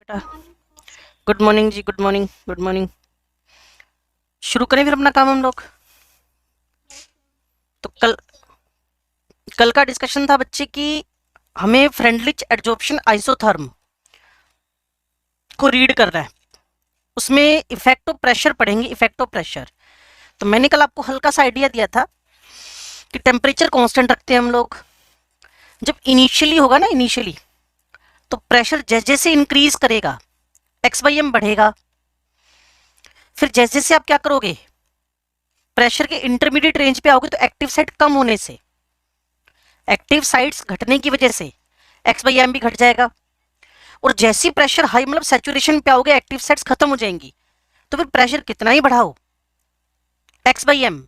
बेटा good morning जी, good morning, good morning. शुरू करें फिर अपना काम हम लोग। तो कल कल का डिस्कशन था बच्चे की, हमें फ्रेंडलिच एडजॉर्प्शन आइसोथर्म को रीड करना है। उसमें इफेक्ट ऑफ प्रेशर पढ़ेंगे, इफेक्ट ऑफ प्रेशर। तो मैंने कल आपको हल्का सा आइडिया दिया था कि टेम्परेचर कांस्टेंट रखते हैं हम लोग। जब इनिशियली होगा ना, इनिशियली, तो प्रेशर जैसे जैसे इंक्रीज करेगा एक्स बाई एम बढ़ेगा। फिर जैसे जैसे आप क्या करोगे, प्रेशर के इंटरमीडिएट रेंज पे आओगे तो एक्टिव साइड कम होने से, एक्टिव साइड्स घटने की वजह से एक्स बाई एम भी घट जाएगा। और जैसी प्रेशर हाई मतलब सैचुरेशन पे आओगे, एक्टिव साइड्स खत्म हो जाएंगी। तो फिर प्रेशर कितना ही बढ़ाओ, X by M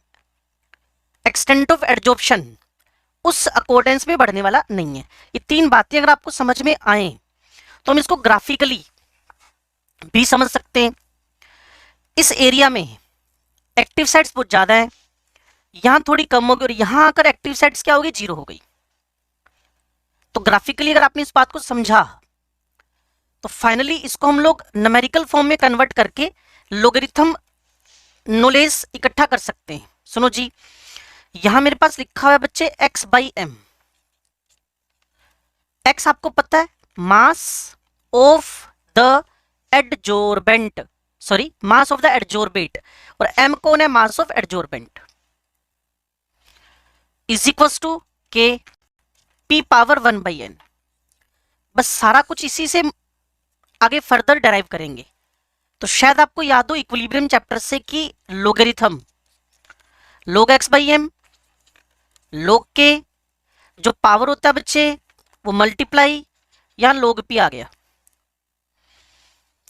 extent of adsorption उस अकॉर्डेंस में बढ़ने वाला नहीं है। ये तीन बातें अगर आपको समझ में आए तो हम इसको ग्राफिकली भी समझ सकते हैं। इस एरिया में एक्टिव साइड्स बहुत ज्यादा है, यहां थोड़ी कम होगी, और यहां आकर एक्टिव साइड्स क्या होगी, जीरो हो गई। तो ग्राफिकली अगर आपने इस बात को समझा तो फाइनली इसको हम लोग न्यूमेरिकल फॉर्म में कन्वर्ट करके लोगरिथम नॉलेज इकट्ठा कर सकते हैं। सुनो जी, यहां मेरे पास लिखा हुआ है बच्चे एक्स बाई एम। एक्स आपको पता है mass of the adsorbent, sorry mass of the adsorbate, और एम कौन है, mass of adsorbent, is equal to K P power 1/n। बस सारा कुछ इसी से आगे फर्दर डेराइव करेंगे। तो शायद आपको याद हो इक्विलिब्रियम चैप्टर से कि logarithm log x by M, log के जो पावर होता है बच्चे वो मल्टीप्लाई, यहां log p आ गया।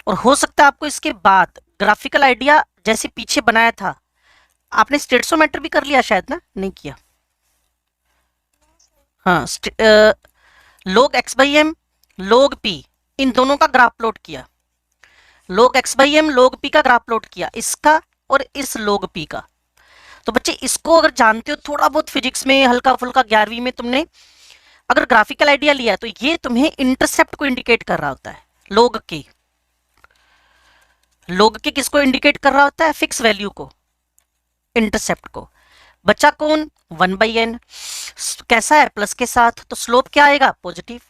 और हो सकता है आपको इसके बाद ग्राफिकल आइडिया जैसे पीछे बनाया था, आपने स्टेटसोमेट्र भी कर लिया शायद ना, नहीं किया? हाँ, log x by M log p, इन दोनों का ग्राफ प्लॉट किया। log x by M log p का ग्राफ प्लॉट किया, इसका और इस log p का। तो बच्चे इसको अगर जानते हो थोड़ा बहुत फिजिक्स में, हल्का फुल्का 11वीं में तुमने अगर ग्राफिकल आइडिया लिया है, तो ये तुम्हें इंटरसेप्ट को इंडिकेट कर रहा होता है। log के किसको इंडिकेट कर रहा होता है, फिक्स वैल्यू को, इंटरसेप्ट को। बचा कौन, 1/n। कैसा है, प्लस के साथ, तो स्लोप क्या आएगा, पॉजिटिव।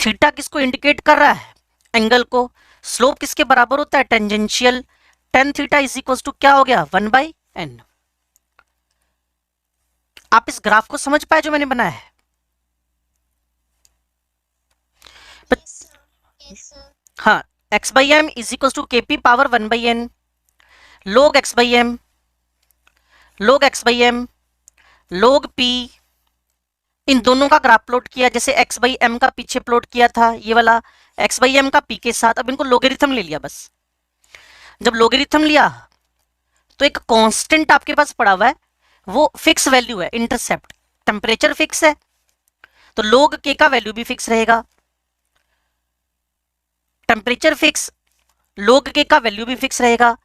थीटा किसको इंडिकेट कर रहा है, एंगल को। स्लोप किसके बराबर होता है, tangential. tan theta is equal to क्या हो गया, 1/n। आप इस ग्राफ को समझ पाए जो मैंने बनाया है? हाँ, x by M is equal to K P power 1/n log x by M log x by M log p, इन दोनों का ग्राफ प्लॉट किया, जैसे x बाई एम का पीछे प्लॉट किया था ये वाला, x बाई एम का p के साथ। अब इनको लोगरिथम ले लिया बस। जब लोगरिथम लिया तो एक कांस्टेंट आपके पास पड़ा हुआ है, वो फिक्स वैल्यू है, इंटरसेप्ट। टेम्परेचर फिक्स है तो log k का वैल्यू भी फिक्स रहेगा। टेम्परेचर फिक्स, log k का वैल्यू भी फिक्स रहेगा।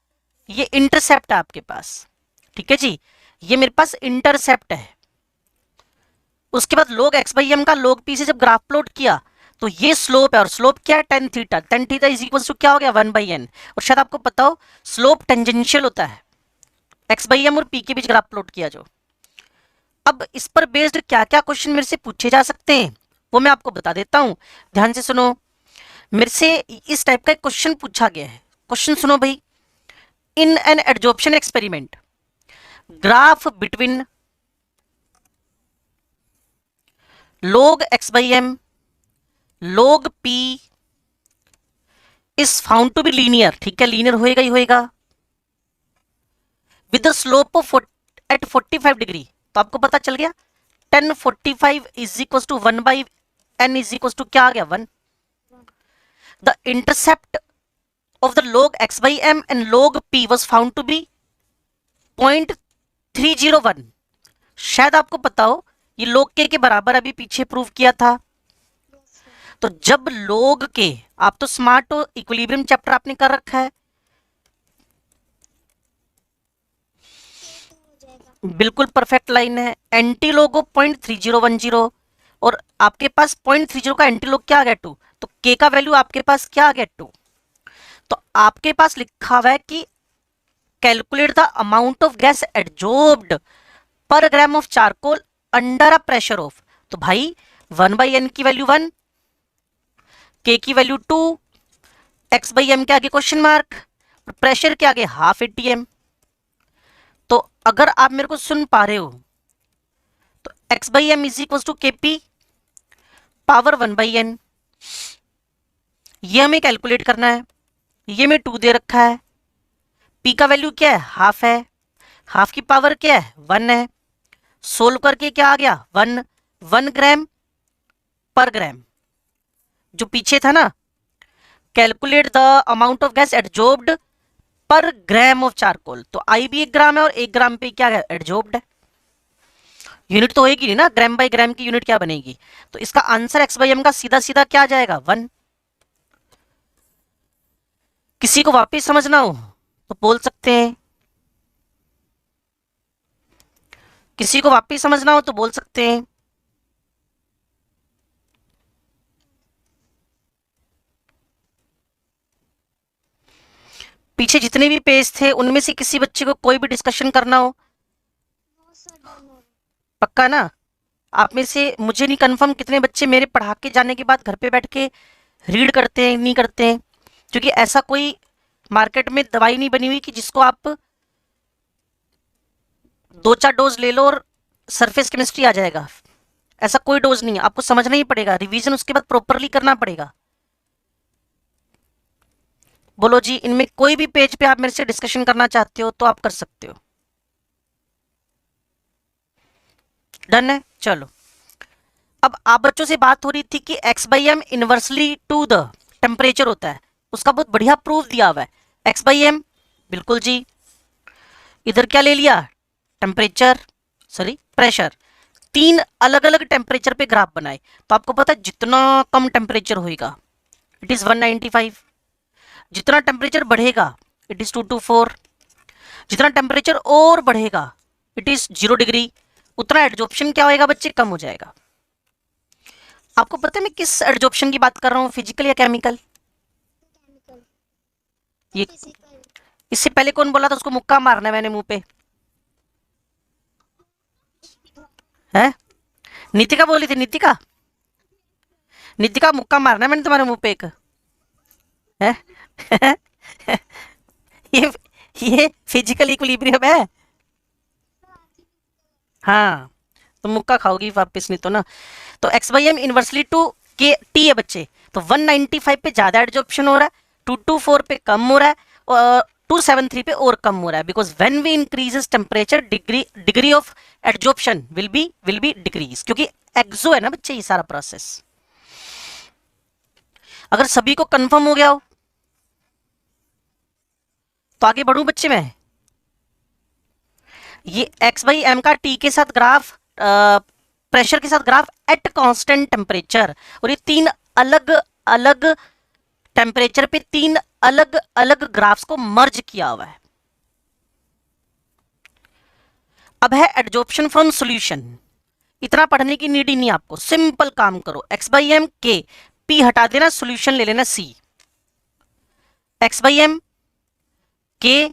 ये इंटरसेप्ट है आपके पास, ठीक है जी, ये मेरे पास इंटरसेप्ट है। उसके बाद log x बाई एम का log p से जब ग्राफ प्लॉट किया तो ये स्लोप है, और स्लोप क्या है, tan theta. tan theta is equal to क्या हो गया, 1/n। और शायद आपको पता हो स्लोप टेंजेंशियल होता है, x बाई एम और p के बीच ग्राफ प्लॉट किया जो। अब इस पर बेस्ड क्या क्या क्वेश्चन मेरे से पूछे जा सकते हैं वो मैं आपको बता देता हूं, ध्यान से सुनो। मेरे से इस टाइप का एक क्वेश्चन पूछा गया है। क्वेश्चन सुनो भाई, in an adsorption experiment graph between log x by M log p is found to be linear, ठीक है, लीनियर होएगा ही होएगा, with the slope of at 45 degree. तो आपको पता चल गया tan 45 is equal to 1/n is equal to क्या आ गया, 1। The intercept of the log x by m and log p was found to be 0.301। शायद आपको पता हो ये log k के बराबर अभी पीछे प्रूव किया था। तो जब log k, आप तो स्मार्ट हो, इक्विलिब्रियम चैप्टर आपने कर रखा है, बिल्कुल परफेक्ट लाइन है। एंटी लोग 0.3010, और आपके पास 0.30 का एंटी लोग क्या आ गया, 2। तो के का वैल्यू आपके पास क्या आ गया 2, तो आपके पास लिखा हुआ है कि calculate the amount of gas adsorbed per gram of charcoal under a pressure of, तो भाई 1/n की वैल्यू 1, के की वैल्यू 2, x/m के आगे क्वेश्चन मार्क, प्रेशर के आगे हाफ ATM। तो अगर आप मेरे को सुन पा रहे हो तो x/m is equal to KP power 1/n, ये हमें कैलकुलेट करना है। ये में 2 दे रखा है, P का वैल्यू क्या है, हाफ है, हाफ की पावर क्या है 1 है, सोल्व करके क्या आ गया 1 ग्राम पर ग्राम। जो पीछे था ना, calculate the amount of gas adsorbed per gram of charcoal, तो आई भी 1 ग्राम है और 1 ग्राम पे क्या है एडजॉर्ब्ड है। यूनिट तो होगी नहीं ना, ग्राम बाय ग्राम की यूनिट क्या बनेगी, तो इसका आंसर x/m का सीधा सीधा क्या आ जाएगा 1। किसी को वापस समझना हो तो बोल सकते हैं, किसी को वापस समझना हो तो बोल सकते हैं। पीछे जितने भी पेज थे उनमें से किसी बच्चे को कोई भी डिस्कशन करना हो, पक्का ना? आप में से मुझे नहीं कंफर्म कितने बच्चे मेरे पढ़ा के जाने के बाद घर पे बैठ के रीड करते हैं, नहीं करते हैं, क्योंकि ऐसा कोई मार्केट में दवाई नहीं बनी हुई कि जिसको आप 2-4 डोज ले लो और सरफेस केमिस्ट्री आ जाएगा। ऐसा कोई डोज नहीं है, आपको समझना ही पड़ेगा, रिवीजन उसके बाद प्रॉपरली करना पड़ेगा। बोलो जी, इनमें कोई भी पेज पे आप मेरे से डिस्कशन करना चाहते हो तो आप कर सकते हो। डन है, चलो। अब आप बच्चों से बात हो रही थी कि x/m inversely to the temperature होता है, उसका बहुत बढ़िया प्रूफ दिया हुआ है। x/m बिल्कुल जी, इधर क्या ले लिया, टेम्परेचर, सॉरी प्रेशर, 3 अलग अलग टेम्परेचर पे ग्राफ बनाए। तो आपको पता है जितना कम टेम्परेचर होगा इट इज 195, जितना टेम्परेचर बढ़ेगा इट इज 224, जितना टेम्परेचर और बढ़ेगा इट इज 0 डिग्री, उतना एडजॉर्प्शन क्या होएगा बच्चे, कम हो जाएगा। आपको पता है मैं किस एडजॉर्प्शन की बात कर रहा हूँ, फिजिकल या केमिकल? ये इससे पहले कौन बोला था उसको मुक्का मारना है मैंने मुंह पे, है? नितिका बोली थी, नितिका, नितिका मुक्का मारना है मैंने तुम्हारे मुंह पे एक, है? ये ये फिजिकल इक्विलिब्रियम है। हाँ, तो मुक्का खाओगी वापस, नहीं तो ना। तो x/m इनवर्सली टू के टी है बच्चे, तो 195 पे ज्यादा एडजॉर्प्शन हो रहा है, 224 पे कम हो रहा है, और 273 पे और कम हो रहा है, because when we increases temperature degree of adsorption will be decrease, क्योंकि एक्सो है ना बच्चे ये सारा प्रोसेस। अगर सभी को कंफर्म हो गया हो तो आगे बढ़ूं बच्चे मैं। ये x/m का t के साथ ग्राफ, प्रेशर के साथ ग्राफ एट कांस्टेंट टेम्परेचर, और ये 3 अलग अलग टेम्परेचर पे 3 अलग अलग ग्राफ्स को मर्ज किया हुआ है। अब है एडजॉर्प्शन फ्रॉम सॉल्यूशन, इतना पढ़ने की नीड ही नहीं आपको, सिंपल काम करो, x/m के p हटा देना, सॉल्यूशन ले लेना c, x/m के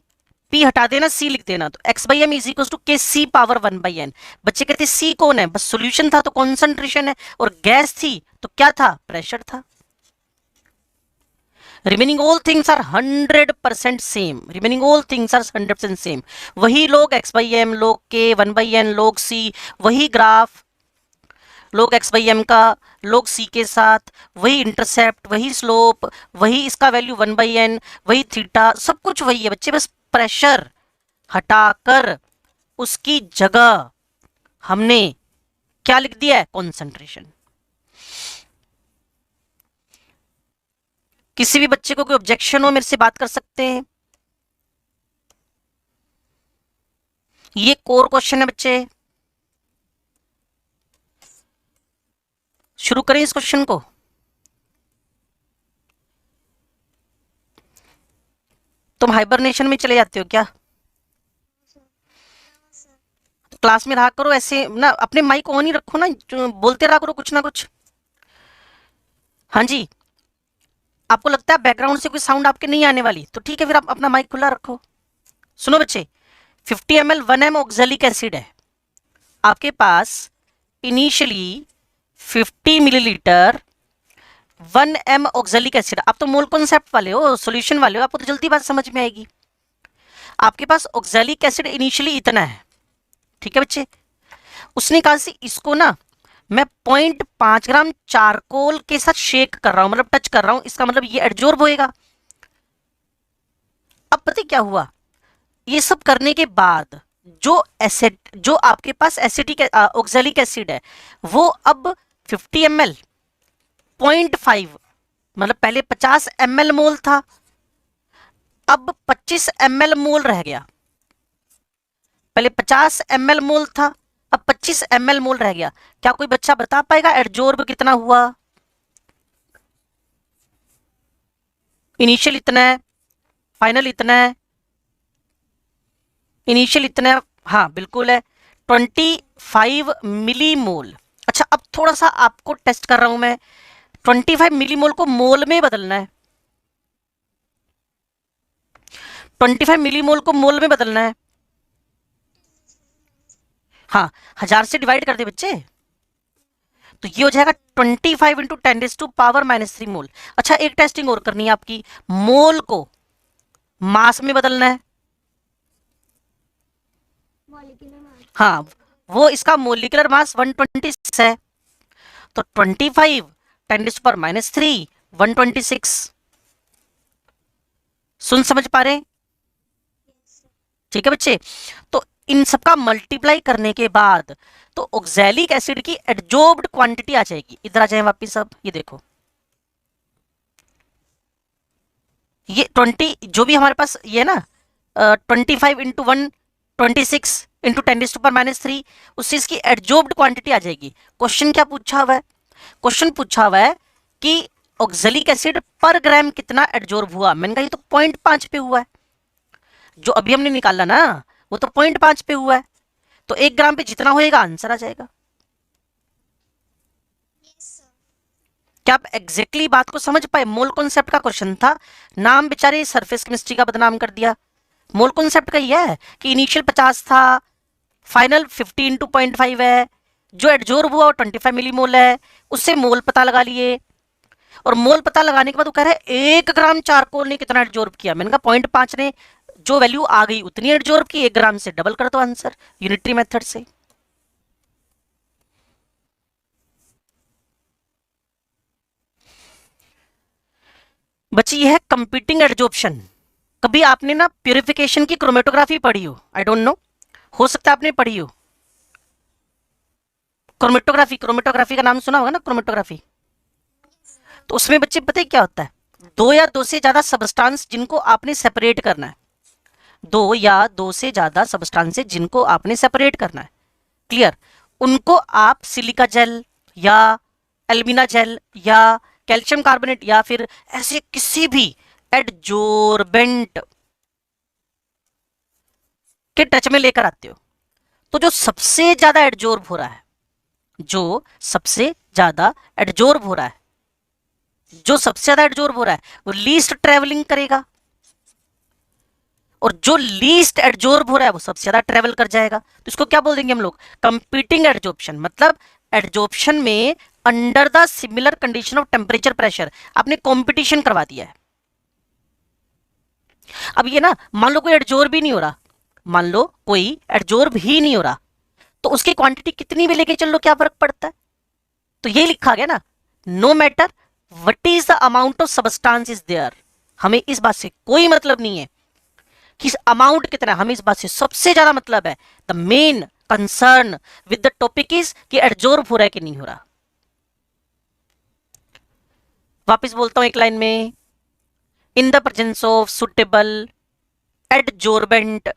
p हटा देना, c लिख देना, तो x/m इज इक्वल टू के सी पावर 1/n। बच्चे कहते c कौन है, बस सॉल्यूशन था तो कॉन्सेंट्रेशन है, और गैस थी तो क्या था, प्रेशर था। Remaining all things are 100% same, remaining all things are 100% same. वही लोग x/m, लोग k 1/n, लोग c, वही ग्राफ, लोग x/m का, लोग c के साथ, वही इंटरसेप्ट, वही स्लोप, वही इसका वैल्यू 1/n, वही थीटा, सब कुछ वही है बच्चे, बस प्रेशर हटाकर उसकी जगह हमने क्या लिख दिया है, कॉन्सेंट्रेशन। किसी भी बच्चे को कोई ऑब्जेक्शन हो मेरे से बात कर सकते हैं। ये कोर क्वेश्चन है बच्चे, शुरू करें इस क्वेश्चन को। तुम हाइबरनेशन में चले जाते हो क्या? क्लास में रहा करो ऐसे ना, अपने माइक ऑन ही रखो ना, बोलते रहा करो कुछ ना कुछ। हाँ जी, आपको लगता है बैकग्राउंड से कोई साउंड आपके नहीं आने वाली, तो ठीक है, फिर आप अपना माइक खुला रखो। सुनो बच्चे, 50 ml 1 m ऑक्जेलिक एसिड है आपके पास। Initially 50 millilitre 1 m oxalic acid. आप तो मोल कॉन्सेप्ट वाले हो, सॉल्यूशन वाले हो, आपको तो जल्दी बात समझ में आएगी। आपके पास ऑक्जेलिक एसिड इनिशियली इतना है, ठीक है बच्चे। उसने कहा से इसको ना मैं 0.5 ग्राम चारकोल के साथ शेक कर रहा हूं, मतलब टच कर रहा हूं, इसका मतलब ये एडजॉर्ब होएगा। अब पता क्या हुआ, ये सब करने के बाद जो एसिड, जो आपके पास एसिटिक ऑक्जेलिक एसिड है, वो अब 50 ml 0.5, मतलब पहले 50 ml मोल था, अब 25 ml मोल रह गया। पहले 50 ml मोल था, अब 25 ml मोल रह गया। क्या कोई बच्चा बता पाएगा एडजॉर्ब कितना हुआ? इनिशियल इतना है, फाइनल इतना है, इनिशियल इतना है, हाँ बिल्कुल है, 25 मिली मोल। अच्छा, अब थोड़ा सा आपको टेस्ट कर रहा हूं मैं, 25 मिली मोल को मोल में बदलना है, 25 मिली मोल को मोल में बदलना है। हाँ, 1000 से डिवाइड कर दे बच्चे, तो ये हो जाएगा 25 इंटू 10⁻³ मोल। अच्छा, एक टेस्टिंग और करनी है आपकी, मोल को मास में बदलना है। हाँ, वो इसका मोलिकुलर मास 126 है, तो 25 10⁻³ 126। सुन समझ पा रहे हैं? ठीक है बच्चे, तो इन सबका मल्टीप्लाई करने के बाद तो ऑक्जेलिक एसिड की एडजॉर्ब्ड क्वांटिटी आ जाएगी। इधर आ जाए वापिस, अब ये देखो, ये 20 जो भी हमारे पास ये है ना, 25 इंटू 126 इंटू 10⁻³ उससे इसकी एडजॉर्ब्ड क्वांटिटी आ जाएगी। क्वेश्चन क्या पूछा हुआ है? क्वेश्चन पूछा हुआ है कि ऑक्जेलिक एसिड पर ग्राम कितना एडजॉर्ब हुआ। मैंने कहा ये तो 0.5 पे हुआ है, जो अभी हमने निकाला ना वो तो 0.5 पे हुआ है, तो 1 ग्राम पे जितना होएगा आंसर आ जाएगा। क्या आप एग्जैक्टली बात को समझ पाए? मोल कॉन्सेप्ट का क्वेश्चन था, नाम बेचारे सरफेस केमिस्ट्री का बदनाम कर दिया। मोल कॉन्सेप्ट का यह है कि इनिशियल 50 था, फाइनल 50 इंटू 0.5 है, जो एडजॉर्ब हुआ वो 25 मिली मोल है, उससे मोल पता लगा लिए, और मोल पता लगाने के बाद वो कह रहा है 1 ग्राम चारकोल ने कितना एडजॉर्ब किया। मैंने कहा 0.5 ने जो वैल्यू आ गई उतनी एडजॉर्ब की, 1 ग्राम से डबल कर दो आंसर यूनिटरी मेथड से। बच्ची यह है कंपीटिंग एडजॉर्प्शन। कभी आपने ना प्यूरिफिकेशन की क्रोमेटोग्राफी पढ़ी हो, आई डोंट नो, हो सकता है आपने पढ़ी हो। क्रोमेटोग्राफी, क्रोमेटोग्राफी का नाम सुना होगा ना, क्रोमेटोग्राफी। तो उसमें बच्चे पता है क्या होता है, 2 या 2 से ज्यादा सबस्टांस जिनको आपने सेपरेट करना है, 2 या 2 से ज्यादा सबस्टांस जिनको आपने सेपरेट करना है, क्लियर, उनको आप सिलिका जेल या एल्मिना जेल या कैल्शियम कार्बोनेट या फिर ऐसे किसी भी एडजोर्बेंट के टच में लेकर आते हो। तो जो सबसे ज्यादा एडजोर्ब हो रहा है, जो सबसे ज्यादा एडजोर्ब हो रहा है, जो सबसे ज्यादा एडजोर्ब हो रहा है वो लीस्ट ट्रेवलिंग करेगा, और जो लीस्ट एडजॉर्ब हो रहा है वो सबसे ज्यादा ट्रेवल कर जाएगा। तो इसको क्या बोल देंगे हम लोग? Competing adsorption. मतलब एडजॉर्प्शन में under the similar condition of temperature pressure आपने कंपटीशन करवा दिया है। अब ये ना, मान लो कोई एडजॉर्ब ही नहीं हो रहा, मान लो कोई एडजॉर्ब ही नहीं हो रहा, तो उसकी क्वांटिटी कितनी भी लेके चल लो क्या फर्क पड़ता है? तो ये लिखा गया ना, no matter what is the amount of substance is there, हमें इस बात से कोई मतलब नहीं है कि अमाउंट कितना है, हमें इस बात से सबसे ज्यादा मतलब है, the main concern with the topic is कि एडजॉर्ब हो रहा है कि नहीं हो रहा। वापस बोलता हूं एक लाइन में, in the presence of suitable adsorbent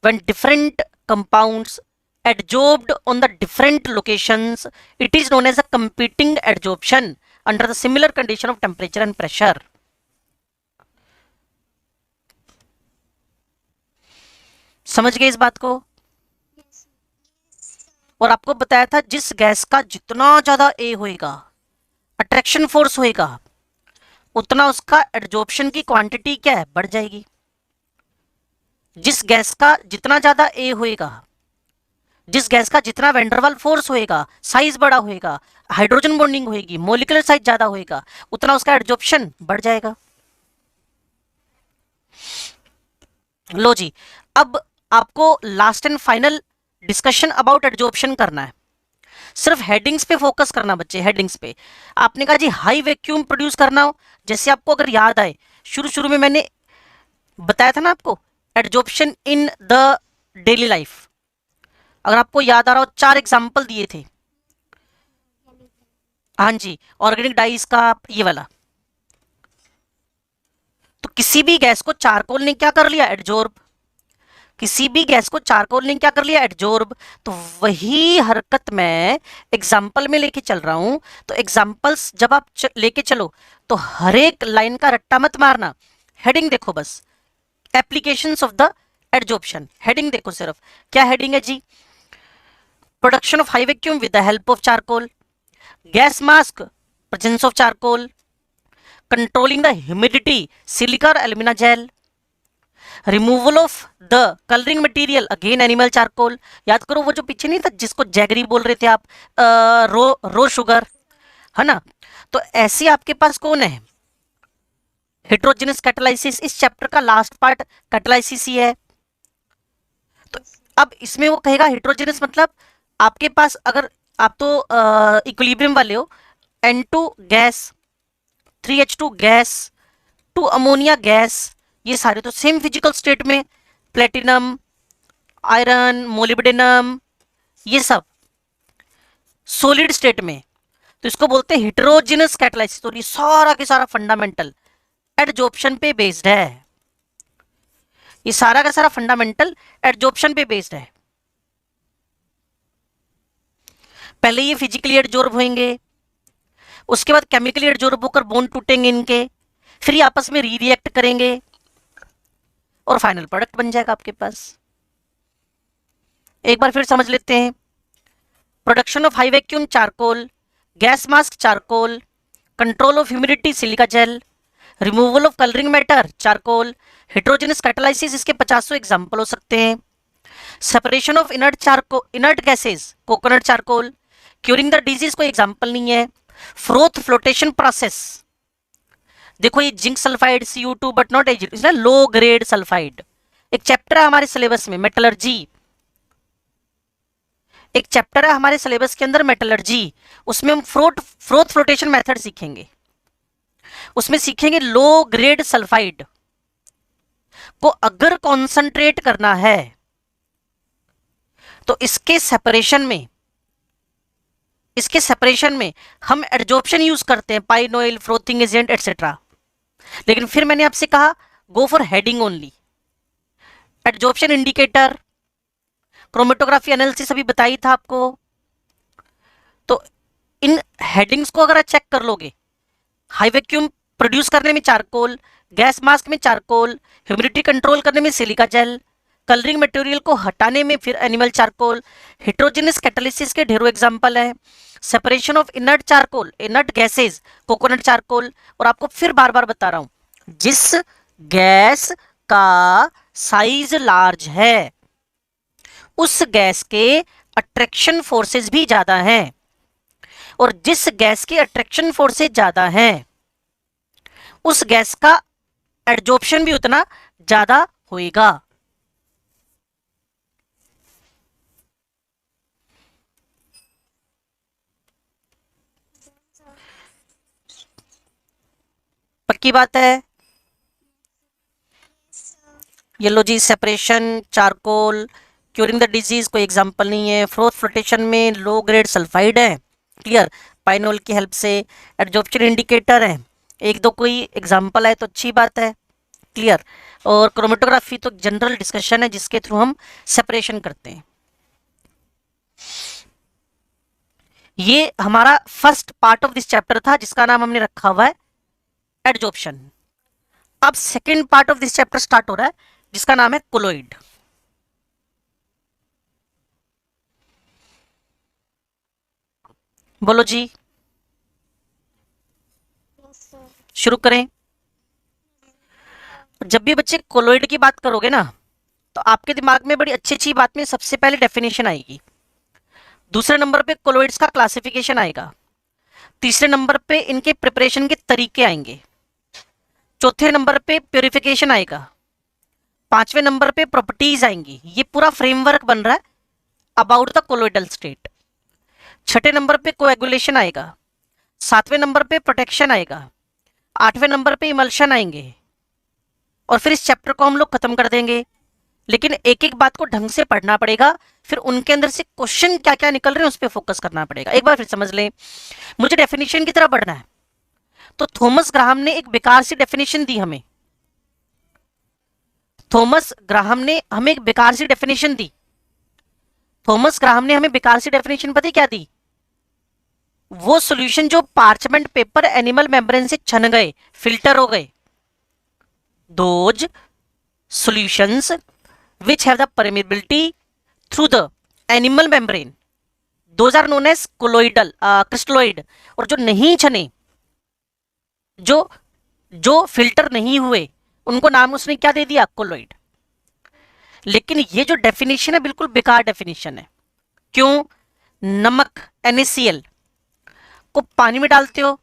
when different compounds adsorbed on the different locations, it is known as a competing adsorption under the similar condition of temperature and pressure. समझ गए इस बात को? और आपको बताया था जिस गैस का जितना ज्यादा ए होएगा, अट्रैक्शन फोर्स होएगा, उतना उसका एड्जॉर्प्शन की क्वांटिटी क्या है, बढ़ जाएगी। जिस गैस का जितना ज्यादा ए होएगा, जिस गैस का जितना वेंडरवाल फोर्स होएगा, साइज बड़ा होएगा, हाइड्रोजन बॉन्डिंग होएगी, मोलिकुलर साइज ज्यादा होएगा, उतना उसका एड्जॉर्प्शन बढ़ जाएगा। लो जी, अब आपको last and final discussion about adsorption करना है। सिर्फ हेडिंग्स पे फोकस करना बच्चे, हेडिंग्स पे। आपने कहा जी हाई वैक्यूम प्रोड्यूस करना हो, जैसे आपको अगर याद आए शुरू शुरू में मैंने बताया था ना आपको adsorption in the daily life, अगर आपको याद आ रहा हो 4 एग्जांपल दिए थे। हाँ जी, ऑर्गेनिक डाइस का ये वाला। तो किसी भी गैस को चारकोल ने क्या कर लिया, एड्जॉर्ब। किसी भी गैस को चारकोल ने क्या कर लिया, एड्जॉर्ब। तो वही हरकत मैं एग्जाम्पल में लेके चल रहा हूं। तो एग्जाम्पल्स जब आप लेके चलो तो हर एक लाइन का रट्टा मत मारना, हेडिंग देखो बस, applications of the adsorption. Heading देखो सिर्फ, क्या हेडिंग है जी, production of high vacuum with the help of charcoal, gas mask, presence of charcoal, controlling the humidity, silica और alumina gel, removal of the colouring material, again animal charcoal. याद करो वो जो पीछे नहीं था जिसको जैगरी बोल रहे थे आप, रो शुगर, है ना। तो ऐसे आपके पास कौन है, हेट्रोजेनस कैटालाइसिस। इस चैप्टर का लास्ट पार्ट कैटालाइसिस ही है। तो अब इसमें वो कहेगा हेट्रोजेनस मतलब आपके पास अगर आप तो इक्विलिब्रियम वाले हो, N2 gas, 3H2 gas, 2 ammonia gas, ये सारे तो सेम फिजिकल स्टेट में, प्लेटिनम, आयरन, मोलिब्डेनम, ये सब सॉलिड स्टेट में। तो इसको बोलते हैं हेटेरोजेनस कैटालाइसिस। तो ये सारा के सारा फंडामेंटल एडजॉर्प्शन पे बेस्ड है। ये सारा का सारा फंडामेंटल एडजॉर्प्शन पे बेस्ड है। पहले ये फिजिकली एडजॉर्ब होंगे, उसके बाद केमिकली एडजॉर्ब होकर बोन टूटेंगे इनके, फिर ये आपस में रिएक्ट करेंगे और फाइनल प्रोडक्ट बन जाएगा आपके पास। एक बार फिर समझ लेते हैं, production of high vacuum charcoal, gas mask charcoal, control of humidity silica gel, removal of colouring matter charcoal, heterogeneous catalysis इसके 50 एग्जाम्पल हो सकते हैं, separation of inert gases coconut charcoal, curing the disease कोई एग्जाम्पल नहीं है, froth flotation process, देखो ये zinc sulphide Cu2 but not as, low grade sulphide. एक चैप्टर है हमारे सिलेबस में मेटलर्जी, एक चैप्टर है हमारे सिलेबस के अंदर मेटलर्जी, उसमें हम फ्रोथ फ्लोटेशन मेथड सीखेंगे। उसमें सीखेंगे लो ग्रेड सल्फाइड को अगर कॉन्सेंट्रेट करना है तो इसके सेपरेशन में हम एडजॉर्प्शन यूज करते हैं, पाइनोइल, फ्रोथिंग एजेंट एटसेट्रा। लेकिन फिर मैंने आपसे कहा go for heading only. Adsorption indicator, chromatography analysis अभी बताई था आपको। तो इन हेडिंग्स को अगर आप चेक कर लोगे, हाई वैक्यूम प्रोड्यूस करने में चारकोल, गैस मास्क में चारकोल, ह्यूमिडिटी कंट्रोल करने में सिलिका जेल, कलरिंग मटेरियल को हटाने में फिर एनिमल चारकोल, हेट्रोजेनस कैटालिसिस के ढेरों एग्जांपल है, separation of inert charcoal, inert gases coconut charcoal. और आपको फिर बार बार बता रहा हूं, जिस गैस का साइज लार्ज है उस गैस के अट्रैक्शन फोर्सेस भी ज्यादा हैं, और जिस गैस की अट्रैक्शन फोर्सेस ज्यादा हैं उस गैस का एडजॉर्प्शन भी उतना ज्यादा होएगा। पक्की बात है। ये लो जी, separation charcoal, curing the disease कोई एग्जांपल नहीं है, फ्रोथ फ्लोटेशन में लो ग्रेड सल्फाइड है, क्लियर, पाइनोल की हेल्प से, एडजॉर्प्शन इंडिकेटर है, एक दो कोई एग्जांपल है तो अच्छी बात है, क्लियर। और क्रोमेटोग्राफी तो जनरल डिस्कशन है जिसके थ्रू हम सेपरेशन करते हैं। ये हमारा first part of this chapter था जिसका नाम हमने रखा हुआ है एडजॉर्प्शन। अब second part of this chapter start हो रहा है जिसका नाम है कोलोइड। बोलो जी। शुरू करें। जब भी बच्चे कोलोइड की बात करोगे ना, तो आपके दिमाग में बड़ी अच्छी अच्छी बात में सबसे पहले डेफिनेशन आएगी, दूसरे नंबर पे कोलोइड्स का क्लासिफिकेशन आएगा, तीसरे नंबर पे इनके प्रिपरेशन के तरीके आएंगे, चौथे नंबर पे प्योरिफिकेशन आएगा, पांचवें नंबर पे प्रॉपर्टीज आएंगी। ये पूरा फ्रेमवर्क बन रहा है अबाउट द कोलोइडल स्टेट। छठे नंबर पे कोएगुलेशन आएगा, सातवें नंबर पे प्रोटेक्शन आएगा, आठवें नंबर पे इमल्शन आएंगे, और फिर इस चैप्टर को हम लोग खत्म कर देंगे। लेकिन एक एक बात को ढंग से पढ़ना पड़ेगा, फिर उनके अंदर से क्वेश्चन क्या क्या निकल रहे हैं उस पर फोकस करना पड़ेगा। एक बार फिर समझ लें, मुझे डेफिनेशन की तरफ बढ़ना है। तो थॉमस ग्राहम ने एक बेकार सी डेफिनेशन दी हमें, थॉमस ग्राहम ने हमें एक बेकार सी डेफिनेशन दी। थॉमस ग्राहम ने हमें बेकार सी डेफिनेशन पता क्या दी? वो सॉल्यूशन जो पार्चमेंट पेपर एनिमल मेम्ब्रेन से छन गए, फिल्टर हो गए, those solutions which have the permeability through the animal membrane, those are known as colloidal crystalloid। और जो नहीं छने, जो फिल्टर नहीं हुए, उनको नाम उसने क्या दे दिया? कोलोइड। लेकिन ये जो डेफिनेशन है बिल्कुल बेकार डेफिनेशन है। क्यों? नमक NaCl को पानी में डालते हो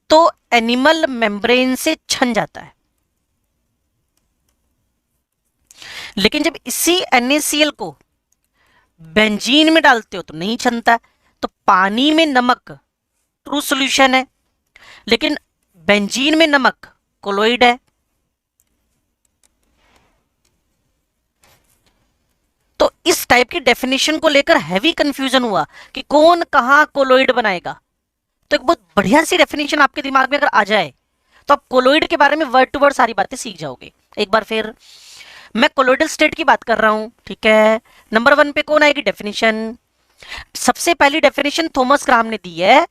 तो एनिमल मेम्ब्रेन से छन जाता है, लेकिन जब इसी NaCl को बेंजीन में डालते हो तो नहीं छनता। तो पानी में नमक ट्रू सॉल्यूशन है, लेकिन बेंजीन में नमक कोलोइड है। तो इस टाइप की डेफिनेशन को लेकर हैवी कंफ्यूजन हुआ कि कौन कहां कोलोइड बनाएगा। तो एक बहुत बढ़िया सी डेफिनेशन आपके दिमाग में अगर आ जाए तो आप कोलोइड के बारे में वर्ड टू वर्ड सारी बातें सीख जाओगे। एक बार फिर मैं कोलोइडल स्टेट की बात कर रहा हूं, ठीक है। नंबर 1 पे कौन आएगी डेफिनेशन? सबसे पहली डेफिनेशन थॉमस ग्राहम ने दी है,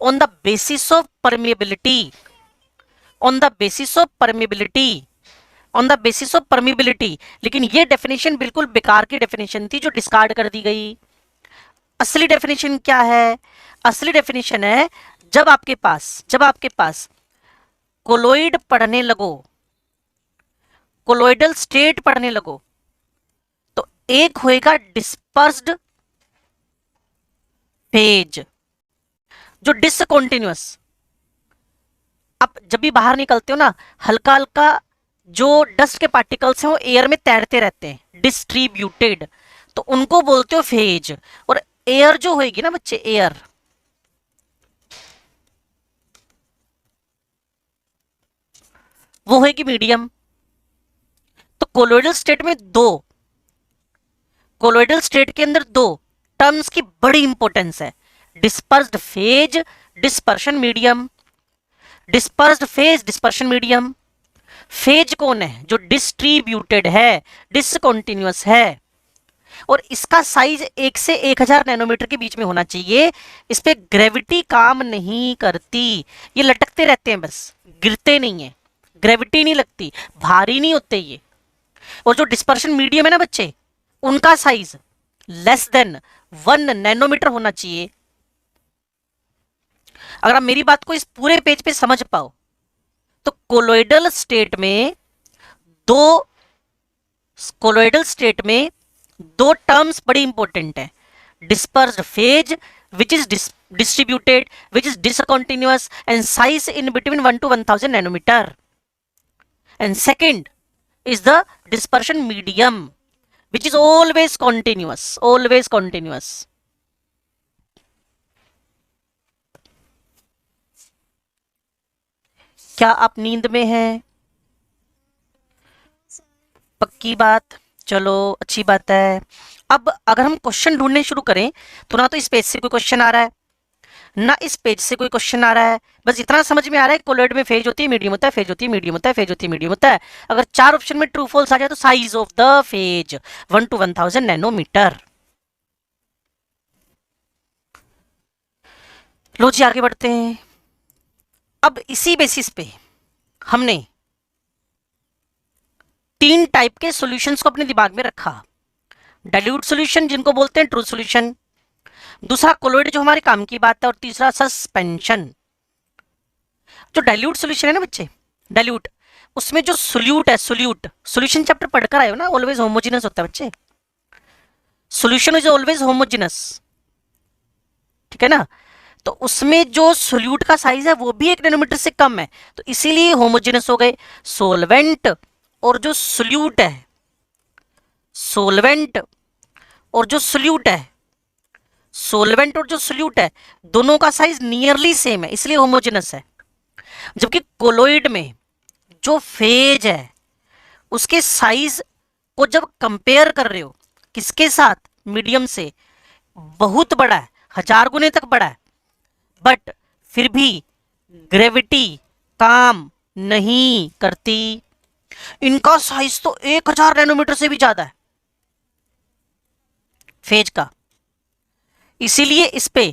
on the basis of permeability, on the basis of permeability, on the basis of permeability. लेकिन ये डेफिनेशन बिल्कुल बेकार की डेफिनेशन थी जो डिस्कार्ड कर दी गई। असली डेफिनेशन क्या है? असली डेफिनेशन है, जब आपके पास कोलोइड पढ़ने लगो, कोलोइडल स्टेट पढ़ने लगो, तो एक होएगा डिस्पर्स्ड फेज, जो डिसकंटिन्यूअस। अब जब भी बाहर निकलते हो ना, हल्का हल्का जो डस्ट के पार्टिकल्स हैं वो एयर में तैरते रहते हैं, डिस्ट्रीब्यूटेड, तो उनको बोलते हो फेज। और एयर जो होएगी ना बच्चे, एयर, वो होएगी मीडियम। तो कोलोइडल स्टेट में कोलोइडल स्टेट के अंदर दो टर्म्स की बड़ी इंपॉर्टेंस है, dispersed phase, dispersion medium. Dispersed phase, dispersion medium. Phase कौन है? जो डिस्ट्रीब्यूटेड है, डिसकंटिन्यूअस है, और इसका साइज 1 से 1000 नैनोमीटर के बीच में होना चाहिए। इस पे ग्रेविटी काम नहीं करती, ये लटकते रहते हैं बस, गिरते नहीं है, ग्रेविटी नहीं लगती, भारी नहीं होते ये। और जो डिस्पर्शन मीडियम है ना बच्चे, उनका साइज लेस देन 1 नैनोमीटर होना चाहिए। अगर आप मेरी बात को इस पूरे पेज पे समझ पाओ तो कोलोइडल स्टेट में दो टर्म्स बड़ी इंपॉर्टेंट है, dispersed phase which is distributed, which is discontinuous and size in between 1 to 1000 nanometer, and second is the dispersion medium which is always continuous, always continuous। क्या आप नींद में हैं? पक्की बात, चलो अच्छी बात है। अब अगर हम क्वेश्चन ढूंढने शुरू करें तो ना तो इस पेज से कोई क्वेश्चन आ रहा है, ना इस पेज से कोई क्वेश्चन आ रहा है, बस इतना समझ में आ रहा है कोलोइड में फेज होती है, मीडियम होता है, फेज होती है, मीडियम होता है, फेज होती है, मीडियम होता है। अगर 4 ऑप्शन में ट्रू फॉल्स आ जाए तो size of the phase 1 to 1000 nanometre. लो जी आगे बढ़ते हैं। अब इसी बेसिस पे हमने 3 टाइप के सॉल्यूशंस को अपने दिमाग में रखा, डाइल्यूट सॉल्यूशन जिनको बोलते हैं ट्रू सॉल्यूशन, दूसरा कोलोइड जो हमारे काम की बात है, और तीसरा सस्पेंशन। जो डाइल्यूट सोल्यूशन है ना बच्चे, डाइल्यूट, उसमें जो सोल्यूट है, सोल्यूट, सोल्यूशन चैप्टर पढ़कर आए हो ना, ऑलवेज होमोजेनस होता है बच्चे, सोल्यूशन इज ऑलवेज होमोजेनस, ठीक है ना। तो उसमें जो सोल्यूट का साइज है वो भी 1 नैनोमीटर से कम है, तो इसीलिए होमोजेनस हो गए। सोलवेंट और जो सोल्यूट है, सोलवेंट और जो सोल्यूट है, सोलवेंट और जो सोल्यूट है, दोनों का साइज नियरली सेम है, इसलिए होमोजेनस है। जबकि कोलोइड में जो फेज है उसके साइज को जब कंपेयर कर रहे हो किसके साथ, मीडियम से, बहुत बड़ा है, 1000 गुने तक बड़ा है, बट फिर भी ग्रेविटी काम नहीं करती। इनका साइज तो 1000 नैनोमीटर से भी ज्यादा है फेज का, इसीलिए इस पे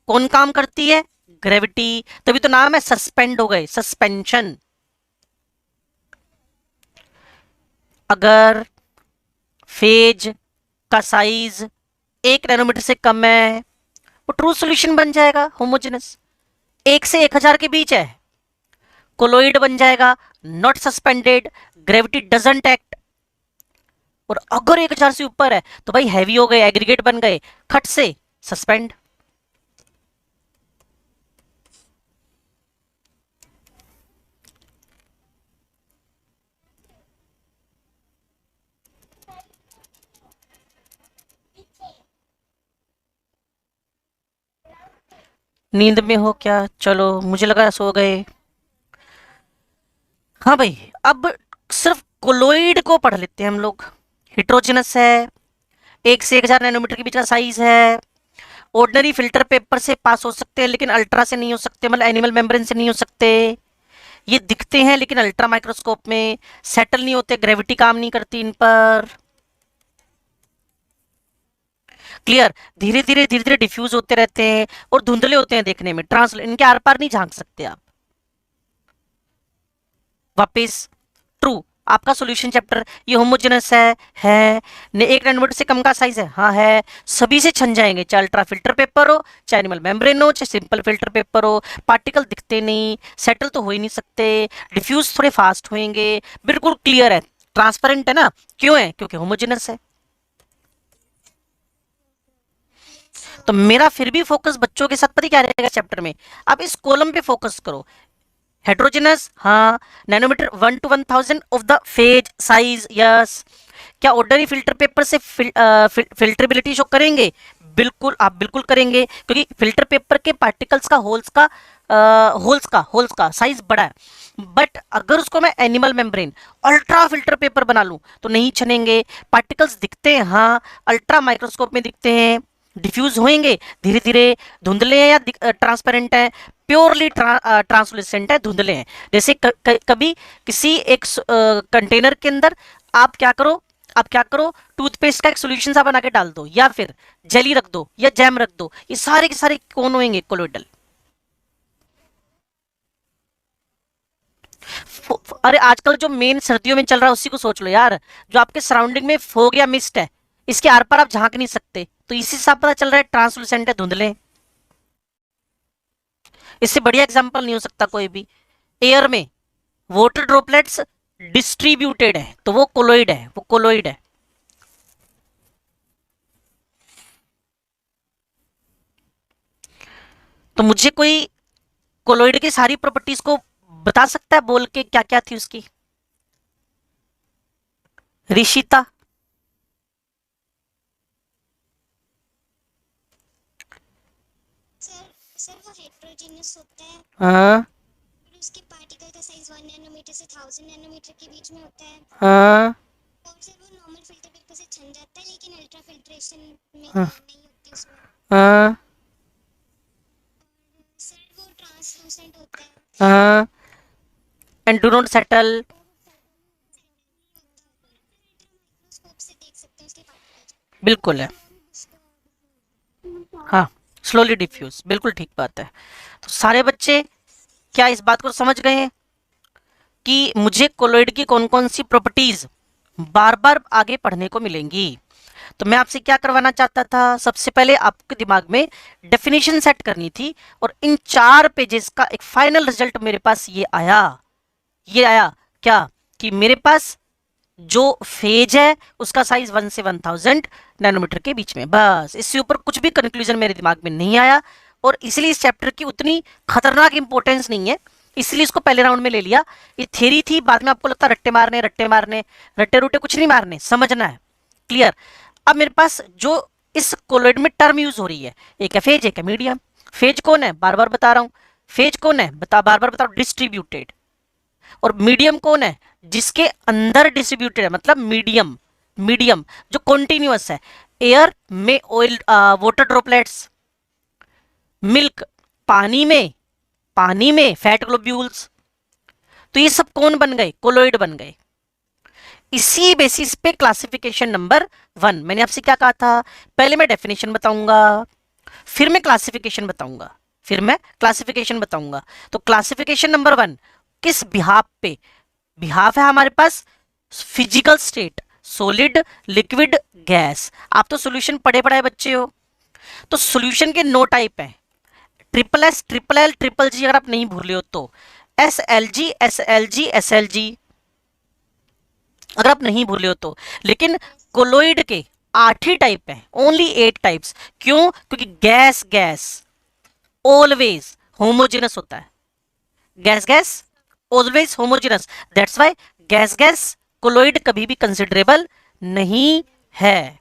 कौन काम करती है, ग्रेविटी, तभी तो नाम है सस्पेंड हो गए, सस्पेंशन। अगर फेज का साइज 1 नैनोमीटर से कम है वो ट्रू सॉल्यूशन बन जाएगा, होमोजेनस। 1 से 1000 के बीच है, कोलोइड बन जाएगा, not suspended, gravity doesn't act. और अगर 1000 से ऊपर है तो भाई हैवी हो गए, एग्रीगेट बन गए, खट से सस्पेंड। नींद में हो क्या, चलो मुझे लगा सो गए। हाँ भाई, अब सिर्फ कोलोइड को पढ़ लेते हैं हम लोग। हिट्रोजिनस है, 1 से 1000 नैनोमीटर के बीच का साइज है, ऑर्डिनरी फिल्टर पेपर से पास हो सकते हैं लेकिन अल्ट्रा से नहीं हो सकते, मतलब एनिमल मेम्ब्रेन से नहीं हो सकते। ये दिखते हैं लेकिन अल्ट्रा माइक्रोस्कोप में सेटल नहीं होते, ग्रेविटी काम नहीं करती इन पर। क्लियर, धीरे धीरे डिफ्यूज होते रहते हैं और धुंधले होते हैं देखने में, इनके आर पार नहीं झांक सकते आप। वापिस ट्रू, आपका सॉल्यूशन चैप्टर ये होमोजेनस है, ने 1 नैनोमीटर से कम का साइज है, हाँ है, सभी से छन जाएंगे, चाहे अल्ट्रा फिल्टर पेपर हो, चाहे एनिमल मेम्ब्रेन हो, चाहे सिंपल फिल्टर पेपर हो, पार्टिकल दिखते नहीं, सेटल तो हो ही नहीं सकते, डिफ्यूज थोड़े फास्ट होंगे, बिल्कुल क्लियर है, ट्रांसपेरेंट है ना, क्यों है, क्योंकि होमोजेनस है। तो मेरा फिर भी फोकस बच्चों के साथ पता क्या रहेगा चैप्टर में, आप इस कॉलम पे फोकस करो। हेट्रोजेनस, हाँ, nanometre 1 to 1000 of the phase size, yes. क्या ऑर्डिनरी फिल्टर पेपर से फिल्टरेबिलिटी शो करेंगे, बिल्कुल, आप बिल्कुल करेंगे, क्योंकि फिल्टर पेपर के पार्टिकल्स का होल्स का साइज बड़ा है। बट अगर उसको मैं animal membrane ultra filter paper बना लूं तो नहीं छनेंगे, पार्टिकल्स दिखते हैं, हाँ, अल्ट्रा माइक्रोस्कोप में दिखते हैं, डिफ्यूज होंगे धीरे धीरे, धुंधले हैं या ट्रांसपेरेंट है, प्योरली ट्रांसलूसेंट है, धुंधले हैं। जैसे कभी किसी एक कंटेनर के अंदर आप क्या करो, टूथपेस्ट का एक सोल्यूशन सा बना के डाल दो, या फिर जेली रख दो या जैम रख दो, ये सारे के सारे कौन होंगे, कोलोइडल। अरे आजकल जो मेन सर्दियों में चल रहा है उसी को सोच लो यार, जो आपके सराउंडिंग में फोग या मिस्ट है, इसके आर पार आप झांक नहीं सकते, तो इसी से पता चल रहा है ट्रांसलूसेंट है, धुंधले। इससे बढ़िया एग्जांपल नहीं हो सकता कोई भी। एयर में वाटर ड्रॉपलेट्स डिस्ट्रीब्यूटेड है तो वो कोलोइड है, वो कोलोइड है। तो मुझे कोई कोलोइड की सारी प्रॉपर्टीज को बता सकता है बोल के, क्या क्या थी उसकी, ऋषिता। सर वो हेट्रोजेनियस होता है, हाँ, उसके पार्टिकल का साइज 1 नैनोमीटर से 1000 नैनोमीटर के बीच में होता है, हाँ, और सर वो नॉर्मल फिल्टर पेपर से छन जाता है लेकिन अल्ट्रा फिल्ट्रेशन में हाँ, नहीं होती उसमें, हाँ, सर वो ट्रांसलूसेंट होता है, हाँ, and do not settle. Microscope से देख सकते हैं उसके पार्टिकल्स। बिल्कुल है, हाँ, स्लोली डिफ्यूज, बिल्कुल ठीक बात है। तो सारे बच्चे क्या इस बात को समझ गए हैं कि मुझे कोलोइड की कौन कौन सी प्रॉपर्टीज बार बार आगे पढ़ने को मिलेंगी। तो मैं आपसे क्या करवाना चाहता था, सबसे पहले आपके दिमाग में डेफिनेशन सेट करनी थी, और इन 4 पेजेस का एक फाइनल रिजल्ट मेरे पास ये आया क्या, कि मेरे पास जो फेज है उसका साइज 1 से 1000 नैनोमीटर के बीच में, बस इससे ऊपर कुछ भी कंक्लूजन मेरे दिमाग में नहीं आया। और इसलिए इस चैप्टर की उतनी खतरनाक इंपॉर्टेंस नहीं है, इसलिए इसको पहले राउंड में ले लिया। ये थ्योरी थी, बाद में आपको लगता रट्टे मारने रट्टे रूटे कुछ नहीं मारने, समझना है। क्लियर। अब मेरे पास जो इस कोलॉइड में टर्म यूज हो रही है, एक है फेज, एक है मीडियम। फेज कौन है, बार बार बता रहा हूं, फेज कौन है, बार बार बता रहा हूं, डिस्ट्रीब्यूटेड। और मीडियम कौन है, जिसके अंदर डिस्ट्रीब्यूटेड है, मतलब मीडियम। मीडियम जो कॉन्टिन्यूअस है, एयर में ऑयल, वाटर ड्रॉपलेट्स, मिल्क पानी में फैट ग्लोब्यूल्स। तो ये सब कौन बन गए, कोलोइड बन गए। इसी बेसिस पे क्लासिफिकेशन नंबर 1, मैंने आपसे क्या कहा था, पहले मैं डेफिनेशन बताऊंगा, फिर मैं क्लासिफिकेशन बताऊंगा। तो क्लासिफिकेशन नंबर 1 किस बिहाफ पे, बिहाफ है हमारे पास physical state, solid, liquid, gas. आप तो सॉल्यूशन पढ़े बच्चे हो। तो सॉल्यूशन के 9 टाइप हैं, triple S, triple L, triple जी, अगर आप नहीं भूल रहे हो तो S L G, S L G, S L G, अगर आप नहीं भूले हो तो। लेकिन कोलोइड के 8 ही टाइप हैं, ओनली 8 टाइप्स। क्यों, क्योंकि गैस ऑलवेज होमोजेनस होता है, gas always homogeneous, that's why gas colloid कभी भी कंसिडरेबल नहीं है।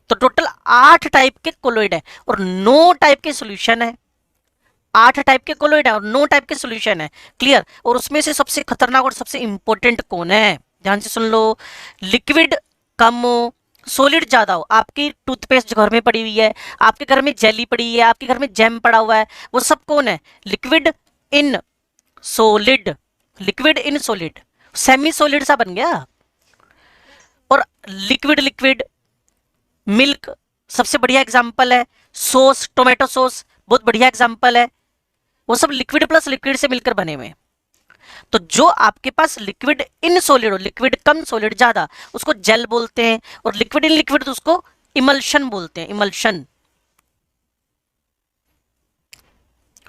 तो टोटल 8 टाइप के कोलोइड है और 9 टाइप के सॉल्यूशन है। 8 टाइप के कोलोइड है और 9 टाइप के सॉल्यूशन है। क्लियर। और उसमें से सबसे खतरनाक और सबसे इंपॉर्टेंट कौन है, ध्यान से सुन लो। लिक्विड कम हो, सॉलिड ज्यादा हो। आपकी टूथपेस्ट जो घर में पड़ी हुई है, आपके घर में जेली पड़ी है, आपके घर में जैम पड़ा हुआ है, वो सब कौन है, liquid in solid, liquid in solid, semi solid सा बन गया। और लिक्विड मिल्क सबसे बढ़िया एग्जांपल है, सॉस, टोमेटो सॉस बहुत बढ़िया एग्जांपल है, वो सब लिक्विड प्लस लिक्विड से मिलकर बने हुए। तो जो आपके पास लिक्विड इन सॉलिड हो, लिक्विड कम सॉलिड ज्यादा, उसको जेल बोलते हैं, और लिक्विड इन लिक्विड तो उसको इमल्शन बोलते हैं, इमल्शन।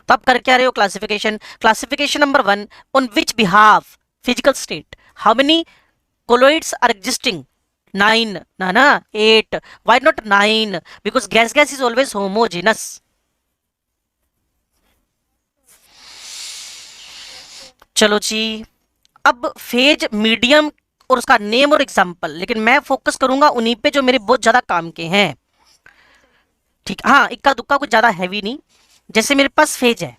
तो आप कर क्या रहे हो, classification number 1, on which behalf physical state how many colloids are existing, 9, ना 8, why not 9, because gas is always homogeneous। चलो जी, अब फेज, मीडियम और उसका नेम और एग्जांपल, लेकिन मैं फोकस करूंगा उन्हीं पे जो मेरे बहुत ज्यादा काम के हैं। ठीक, हाँ, इक्का दुक्का कुछ ज्यादा हैवी नहीं। जैसे मेरे पास फेज है,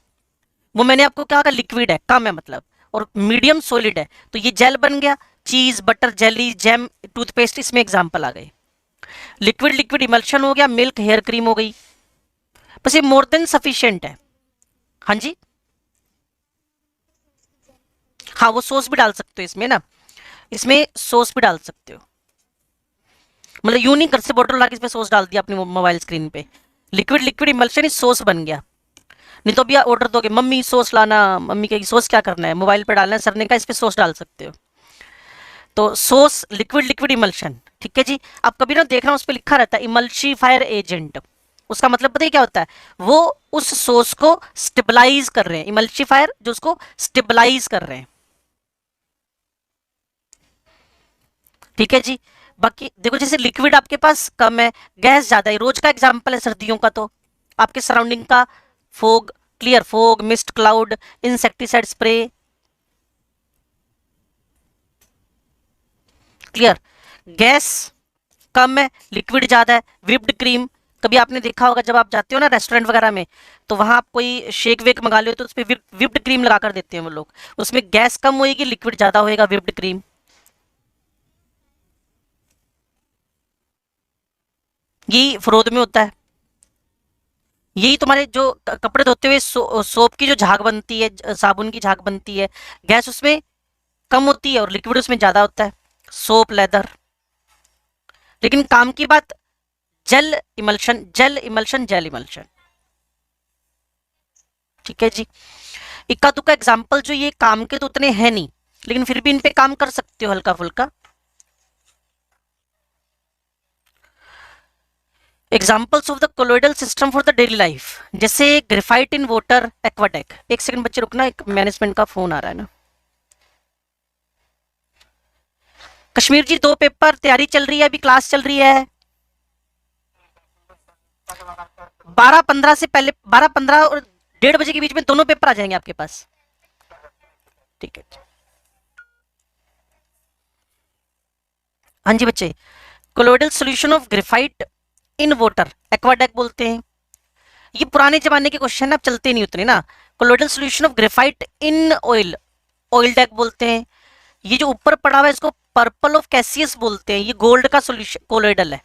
वो मैंने आपको क्या कहा, लिक्विड है, कम है मतलब, और मीडियम सॉलिड है, तो ये जेल बन गया, चीज, बटर, जेली, जैम, टूथपेस्ट, इसमें एग्जांपल आ गए। लिक्विड इमल्शन हो गया, मिल्क, हेयर क्रीम हो गई, बस ये मोर देन सफिशिएंट है। हाँ जी, हाँ, वो सॉस भी डाल सकते हो इसमें ना, इसमें सॉस भी डाल सकते हो, मतलब यूं नहीं घर से बोतल ला के इसमें सॉस डाल दिया अपनी मोबाइल स्क्रीन पे, लिक्विड इमल्शन ही सॉस बन गया। नहीं तो अभी ऑर्डर दोगे, मम्मी सॉस लाना, मम्मी कहेगी सॉस क्या करना है, मोबाइल पे डालना है, सर ने कहा इस पे सॉस डाल सकते हो। तो सॉस, लिक्विड इमल्शन, ठीक है जी। अब कभी ना देखना उस पर लिखा रहता है इमल्शीफायर एजेंट, उसका मतलब पता है क्या होता है, वो उस सॉस को स्टेबलाइज कर रहे हैं, इमल्शीफायर जो उसको स्टेबलाइज कर रहे हैं। ठीक है जी। बाकी देखो, जैसे लिक्विड आपके पास कम है, गैस ज्यादा है, रोज का एग्जाम्पल है सर्दियों का, तो आपके सराउंडिंग का fog, clear, fog, mist, cloud, insecticide spray, clear. Gas कम है, लिक्विड ज्यादा है, विप्ड क्रीम, कभी आपने देखा होगा जब आप जाते हो ना रेस्टोरेंट वगैरह में, तो वहां आप कोई शेक वेक मंगा लो तो उस पर विप्ड क्रीम लगा कर देते हैं वो लोग, उसमें गैस कम होएगी, लिक्विड ज्यादा होएगा, विप्ड क्रीम। यही फ्रोद में होता है। यही तुम्हारे जो कपड़े धोते हुए सोप की जो झाग बनती है, साबुन की झाग बनती है, गैस उसमें कम होती है और लिक्विड उसमें ज्यादा होता है, सोप, लेदर। लेकिन काम की बात, जेल इमल्शन, ठीक है जी। इक्का दुक्का एग्जाम्पल जो ये काम के तो उतने हैं नहीं, लेकिन फिर भी इन पे काम कर सकते हो हल्का फुल्का। Examples of the colloidal system for the daily life, जैसे ग्रेफाइट इन वाटर, एक्वाटेक। एक सेकंड बच्चे रुकना, एक मैनेजमेंट का फोन आ रहा है ना। कश्मीर जी 2 पेपर तैयारी चल रही है, अभी क्लास चल रही है। 12:15 से पहले, 12:15 और 1:30 बजे के बीच में दोनों पेपर आ जाएंगे आपके पास। ठीक है। हाँ जी बच्चे, colloidal solution of graphite in water, Aquadag बोलते हैं। ये पुराने जमाने के क्वेश्चन अब चलते नहीं उतने ना। Colloidal solution of graphite in oil, oil deck बोलते हैं। ये जो ऊपर पड़ा हुआ है इसको पर्पल ऑफ कैसियस बोलते हैं, ये गोल्ड का सॉल्यूशन कोलोइडल है।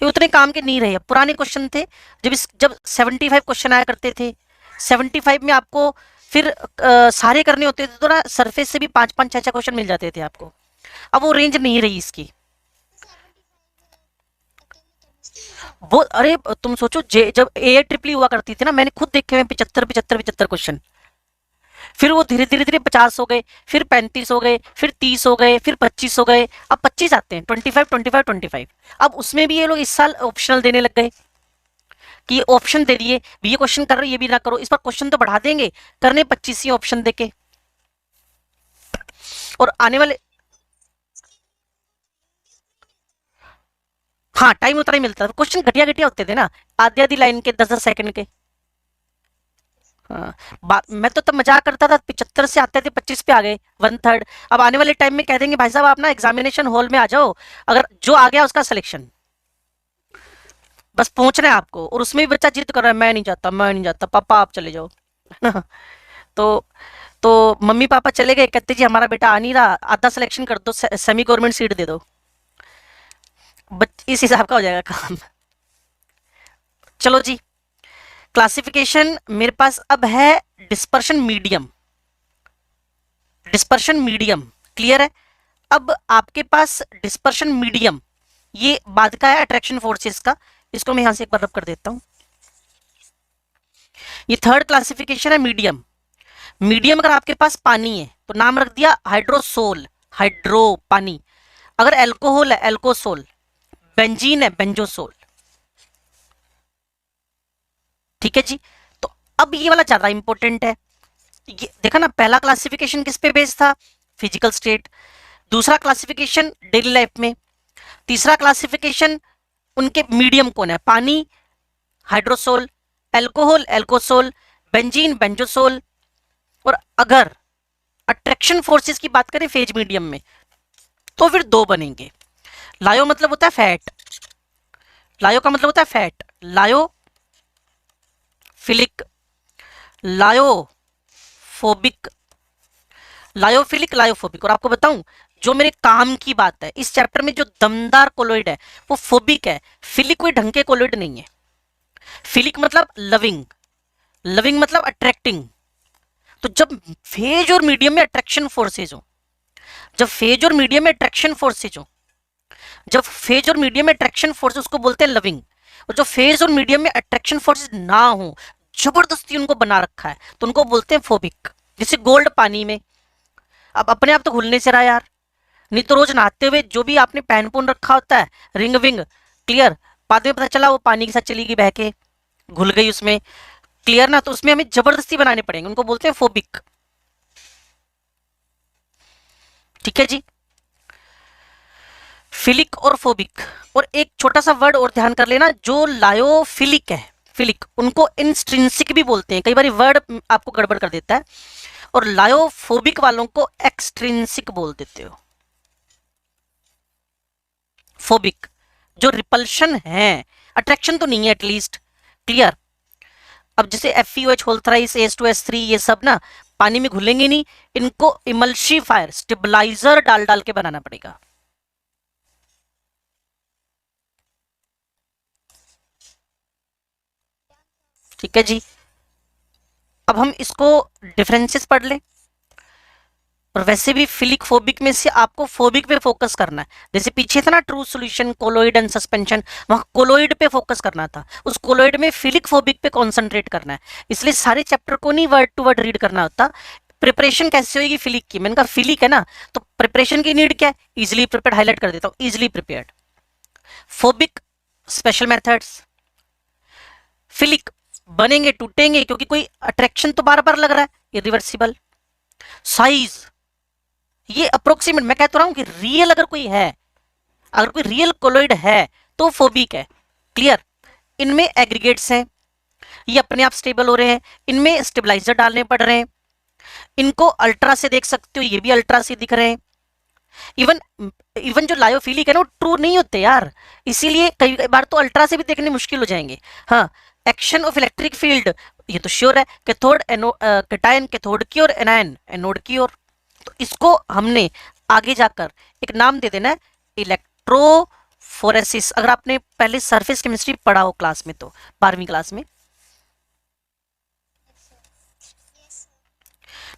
ये उतने काम के नहीं रहे, पुराने क्वेश्चन थे। जब 75 क्वेश्चन आया करते थे, 75 में आपको फिर सारे करने होते थे तो ना सरफेस से भी 5-5 6-6 क्वेश्चन मिल जाते थे आपको। अब वो रेंज नहीं रही इसकी। वो अरे तुम सोचो, जब AIEEE हुआ करती थी ना, मैंने खुद देखे हुए 75 क्वेश्चन। फिर वो धीरे धीरे धीरे 50 हो गए, फिर 35 हो गए, फिर 30 हो गए, फिर 25 हो गए, अब 25 आते हैं, 25। अब उसमें भी ये लोग इस साल ऑप्शनल देने लग गए कि ऑप्शन दे दिए, भी ये क्वेश्चन कर रहे हो ये भी ना करो, इस पर क्वेश्चन तो बढ़ा देंगे, करने 25 ही ऑप्शन देके। और आने वाले, हाँ टाइम उतना ही मिलता था। क्वेश्चन घटिया घटिया होते थे ना, आधी आधी लाइन के, 10-10 सेकंड के। हाँ, मैं तो तब मजाक करता था, 75 से आते थे 25 पे आ गए, 1/3। अब आने वाले टाइम में कह देंगे भाई साहब आप ना एग्जामिनेशन हॉल में आ जाओ, अगर जो आ गया उसका सिलेक्शन, बस पहुंचना है आपको। और उसमें भी बच्चा जिद कर रहा है, मैं नहीं जाता, मैं नहीं जाता, पापा आप चले जाओ। तो तो मम्मी पापा चले गए, कहते जी हमारा बेटा आ नहीं रहा, आधा सिलेक्शन कर दो, सेमी गवर्नमेंट सीट दे दो, इस हिसाब का हो जाएगा काम। चलो जी, क्लासिफिकेशन मेरे पास अब है dispersion medium, dispersion medium clear है। अब आपके पास डिस्पर्शन मीडियम, ये बाद का है अट्रैक्शन फोर्सेस का, इसको मैं यहां से एक बार रब कर देता हूं। ये थर्ड क्लासिफिकेशन है मीडियम। मीडियम अगर आपके पास पानी है तो नाम रख दिया हाइड्रोसोल, हाइड्रो पानी। अगर एल्कोहल है एल्कोसोल, बेंजीन है बेंजोसोल। ठीक है जी। तो अब ये वाला ज्यादा इंपॉर्टेंट है। ये देखा ना, पहला क्लासिफिकेशन किस पे बेस्ड था, फिजिकल स्टेट। दूसरा क्लासिफिकेशन डेली लाइफ में। तीसरा क्लासिफिकेशन उनके मीडियम कौन है, पानी हाइड्रोसोल, एल्कोहल एल्कोसोल, बेंजीन बेंजोसोल। और अगर अट्रैक्शन फोर्सेस की बात करें फेज मीडियम में, तो फिर 2 बनेंगे। लायो मतलब होता है फैट, लायो का मतलब होता है फैट, लायो फिलिक, लायोफोबिक, लायोफिलिक लायोफोबिक। और आपको बताऊं, जो मेरे काम की बात है इस चैप्टर में, जो दमदार कोलोइड है वो फोबिक है, फिलिक कोई ढंग के कोलोइड नहीं है। फिलिक मतलब लविंग, लविंग मतलब अट्रैक्टिंग। तो जब फेज और मीडियम में अट्रैक्शन फोर्सेज हो, जब फेज और मीडियम में अट्रैक्शन फोर्सेज हो, जब फेज और मीडियम में अट्रैक्शन फोर्सेज उसको बोलते हैं लविंग। और जो फेज और मीडियम में अट्रैक्शन फोर्सेज ना हो, जबरदस्ती उनको बना रखा है, तो उनको बोलते हैं फोबिक। जैसे गोल्ड पानी में, अब अपने आप तो घुलने से रहा यार, नहीं तो रोज नहाते हुए जो भी आपने पहन पुन रखा होता है, रिंग विंग क्लियर, बाद में पता चला वो पानी के साथ चली गई बह के, घुल गई उसमें, क्लियर ना। तो उसमें हमें जबरदस्ती बनाने पड़ेंगे, उनको बोलते हैं फोबिक। ठीक है जी, फिलिक और फोबिक। और एक छोटा सा वर्ड और ध्यान कर लेना, जो लायोफिलिक है, फिलिक, उनको इंस्ट्रिंसिक भी बोलते हैं, कई बार वर्ड आपको गड़बड़ कर देता है। और लायोफोबिक वालों को एक्सट्रिंसिक बोल देते हो। फोबिक जो रिपल्शन है, अट्रैक्शन तो नहीं है एटलीस्ट, क्लियर। अब जैसे FeOH होल थ्राइस, H2S3, ये सब ना पानी में घुलेंगे नहीं, इनको इमल्शिफायर स्टेबलाइजर डाल डाल के बनाना पड़ेगा। ठीक है जी। अब हम इसको डिफरेंसेस पढ़ लें। और वैसे भी फिलिक फोबिक में से आपको फोबिक पे फोकस करना है। जैसे पीछे था ना true solution, colloid and suspension, वहां कोलोइड पे फोकस करना था, उस कोलोइड में फिलिक फोबिक पे कॉन्सेंट्रेट करना है। इसलिए सारे चैप्टर को नहीं वर्ड टू वर्ड रीड करना होता। प्रिपरेशन कैसे होगी फिलिक की, मैंने कहा फिलिक है ना, तो प्रिपरेशन की नीड क्या है, इजिली प्रिपेयर्ड, हाईलाइट कर देता हूँ, easily prepared. Phobic special methods, philic बनेंगे टूटेंगे क्योंकि कोई अट्रैक्शन तो बार बार लग रहा है, इरिवर्सिबल। साइज ये अप्रोक्सीमेट, मैं कहता रहा हूं कि रियल अगर कोई है, अगर कोई रियल कोलोइड है तो फोबिक है। क्लियर। इनमें एग्रीगेट्स हैं, ये अपने आप स्टेबल हो रहे हैं, इनमें स्टेबलाइजर डालने पड़ रहे हैं, इनको अल्ट्रा से देख सकते हो, ये भी अल्ट्रा से दिख रहे हैं। इवन इवन जो लायोफिलिक है ना वो ट्रू नहीं होते यार, इसीलिए कई बार तो अल्ट्रा से भी देखने मुश्किल हो जाएंगे। हाँ, एक्शन ऑफ इलेक्ट्रिक फील्ड ये तो श्योर है, कैथोड कैटायन कैथोड की और एनायन एनोड की ओर। तो इसको हमने आगे जाकर एक नाम दे देना है, इलेक्ट्रोफोरेसिस। अगर आपने पहले सरफेस केमिस्ट्री पढ़ा हो क्लास में तो 12वीं क्लास में,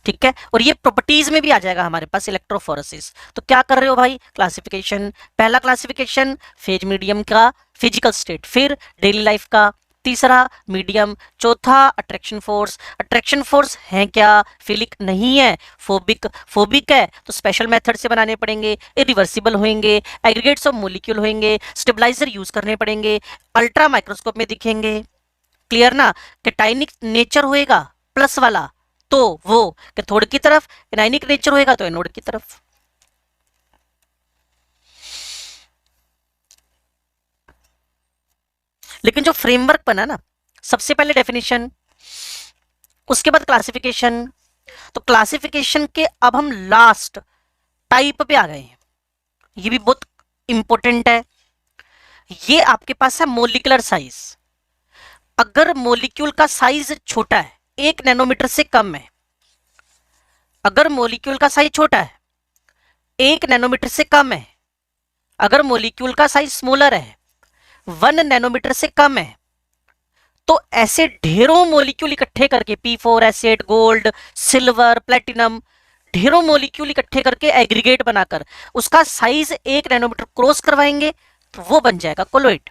ठीक है। और ये प्रॉपर्टीज में भी आ जाएगा हमारे पास इलेक्ट्रोफोरेसिस। तो क्या कर रहे हो भाई, क्लासिफिकेशन, पहला क्लासिफिकेशन फेज मीडियम का फिजिकल स्टेट, फिर डेली लाइफ का, तीसरा मीडियम, चौथा अट्रैक्शन फोर्स है क्या, फिलिक नहीं है, फोबिक फोबिक है तो स्पेशल मेथड से बनाने पड़ेंगे, इरिवर्सिबल होंगे, एग्रीगेट्स ऑफ मॉलिक्यूल होंगे, स्टेबलाइजर यूज करने पड़ेंगे, अल्ट्रा माइक्रोस्कोप में दिखेंगे। क्लियर ना, कैटाइनिक नेचर होएगा प्लस वाला तो वो कैथोड की तरफ, एनायनिक नेचर होएगा तो एनोड की तरफ। लेकिन जो फ्रेमवर्क बना ना, सबसे पहले डेफिनेशन, उसके बाद क्लासिफिकेशन, तो क्लासिफिकेशन के अब हम लास्ट टाइप पे आ गए हैं, ये भी बहुत इंपॉर्टेंट है। ये आपके पास है मोलिकुलर साइज। अगर मोलिक्यूल का साइज छोटा है, 1 नैनोमीटर से कम है, अगर मोलिक्यूल का साइज छोटा है, 1 नैनोमीटर से कम है, अगर मोलिक्यूल का साइज स्मॉलर है, 1 नैनोमीटर से कम है, तो ऐसे ढेरों मोलिक्यूल इकट्ठे करके, P4 acid, gold, silver, platinum, ढेरों मोलिक्यूल इकट्ठे करके एग्रीगेट बनाकर उसका साइज 1 नैनोमीटर क्रॉस करवाएंगे तो वो बन जाएगा कोलोइड।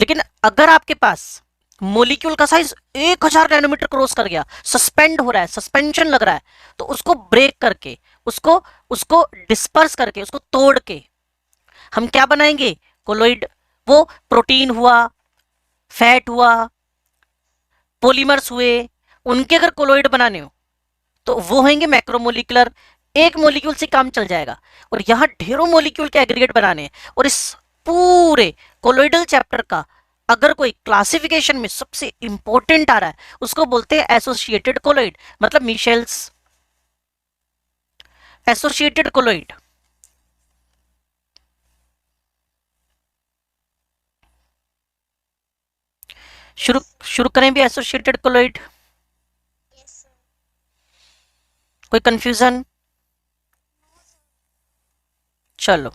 लेकिन अगर आपके पास मोलिक्यूल का साइज 1000 नैनोमीटर क्रॉस कर गया, सस्पेंड हो रहा है, सस्पेंशन लग रहा है, तो उसको ब्रेक करके, उसको उसको डिस्पर्स करके, उसको तोड़ के हम क्या बनाएंगे, कोलोइड। वो प्रोटीन हुआ, फैट हुआ, पॉलीमर्स हुए, उनके अगर कोलोइड बनाने हो तो वो होंगे मैक्रोमोलिकुलर, एक मोलिक्यूल से काम चल जाएगा। और यहां ढेरों मोलिक्यूल के एग्रीगेट बनाने हैं। और इस पूरे कोलोइडल चैप्टर का अगर कोई क्लासिफिकेशन में सबसे इंपॉर्टेंट आ रहा है, उसको बोलते हैं एसोसिएटेड कोलोइड, मतलब मिशेल्स एसोसिएटेड कोलोइड। शुरू शुरू करें भी एसोसिएटेड कोलोइड, कोई कंफ्यूजन? चलो,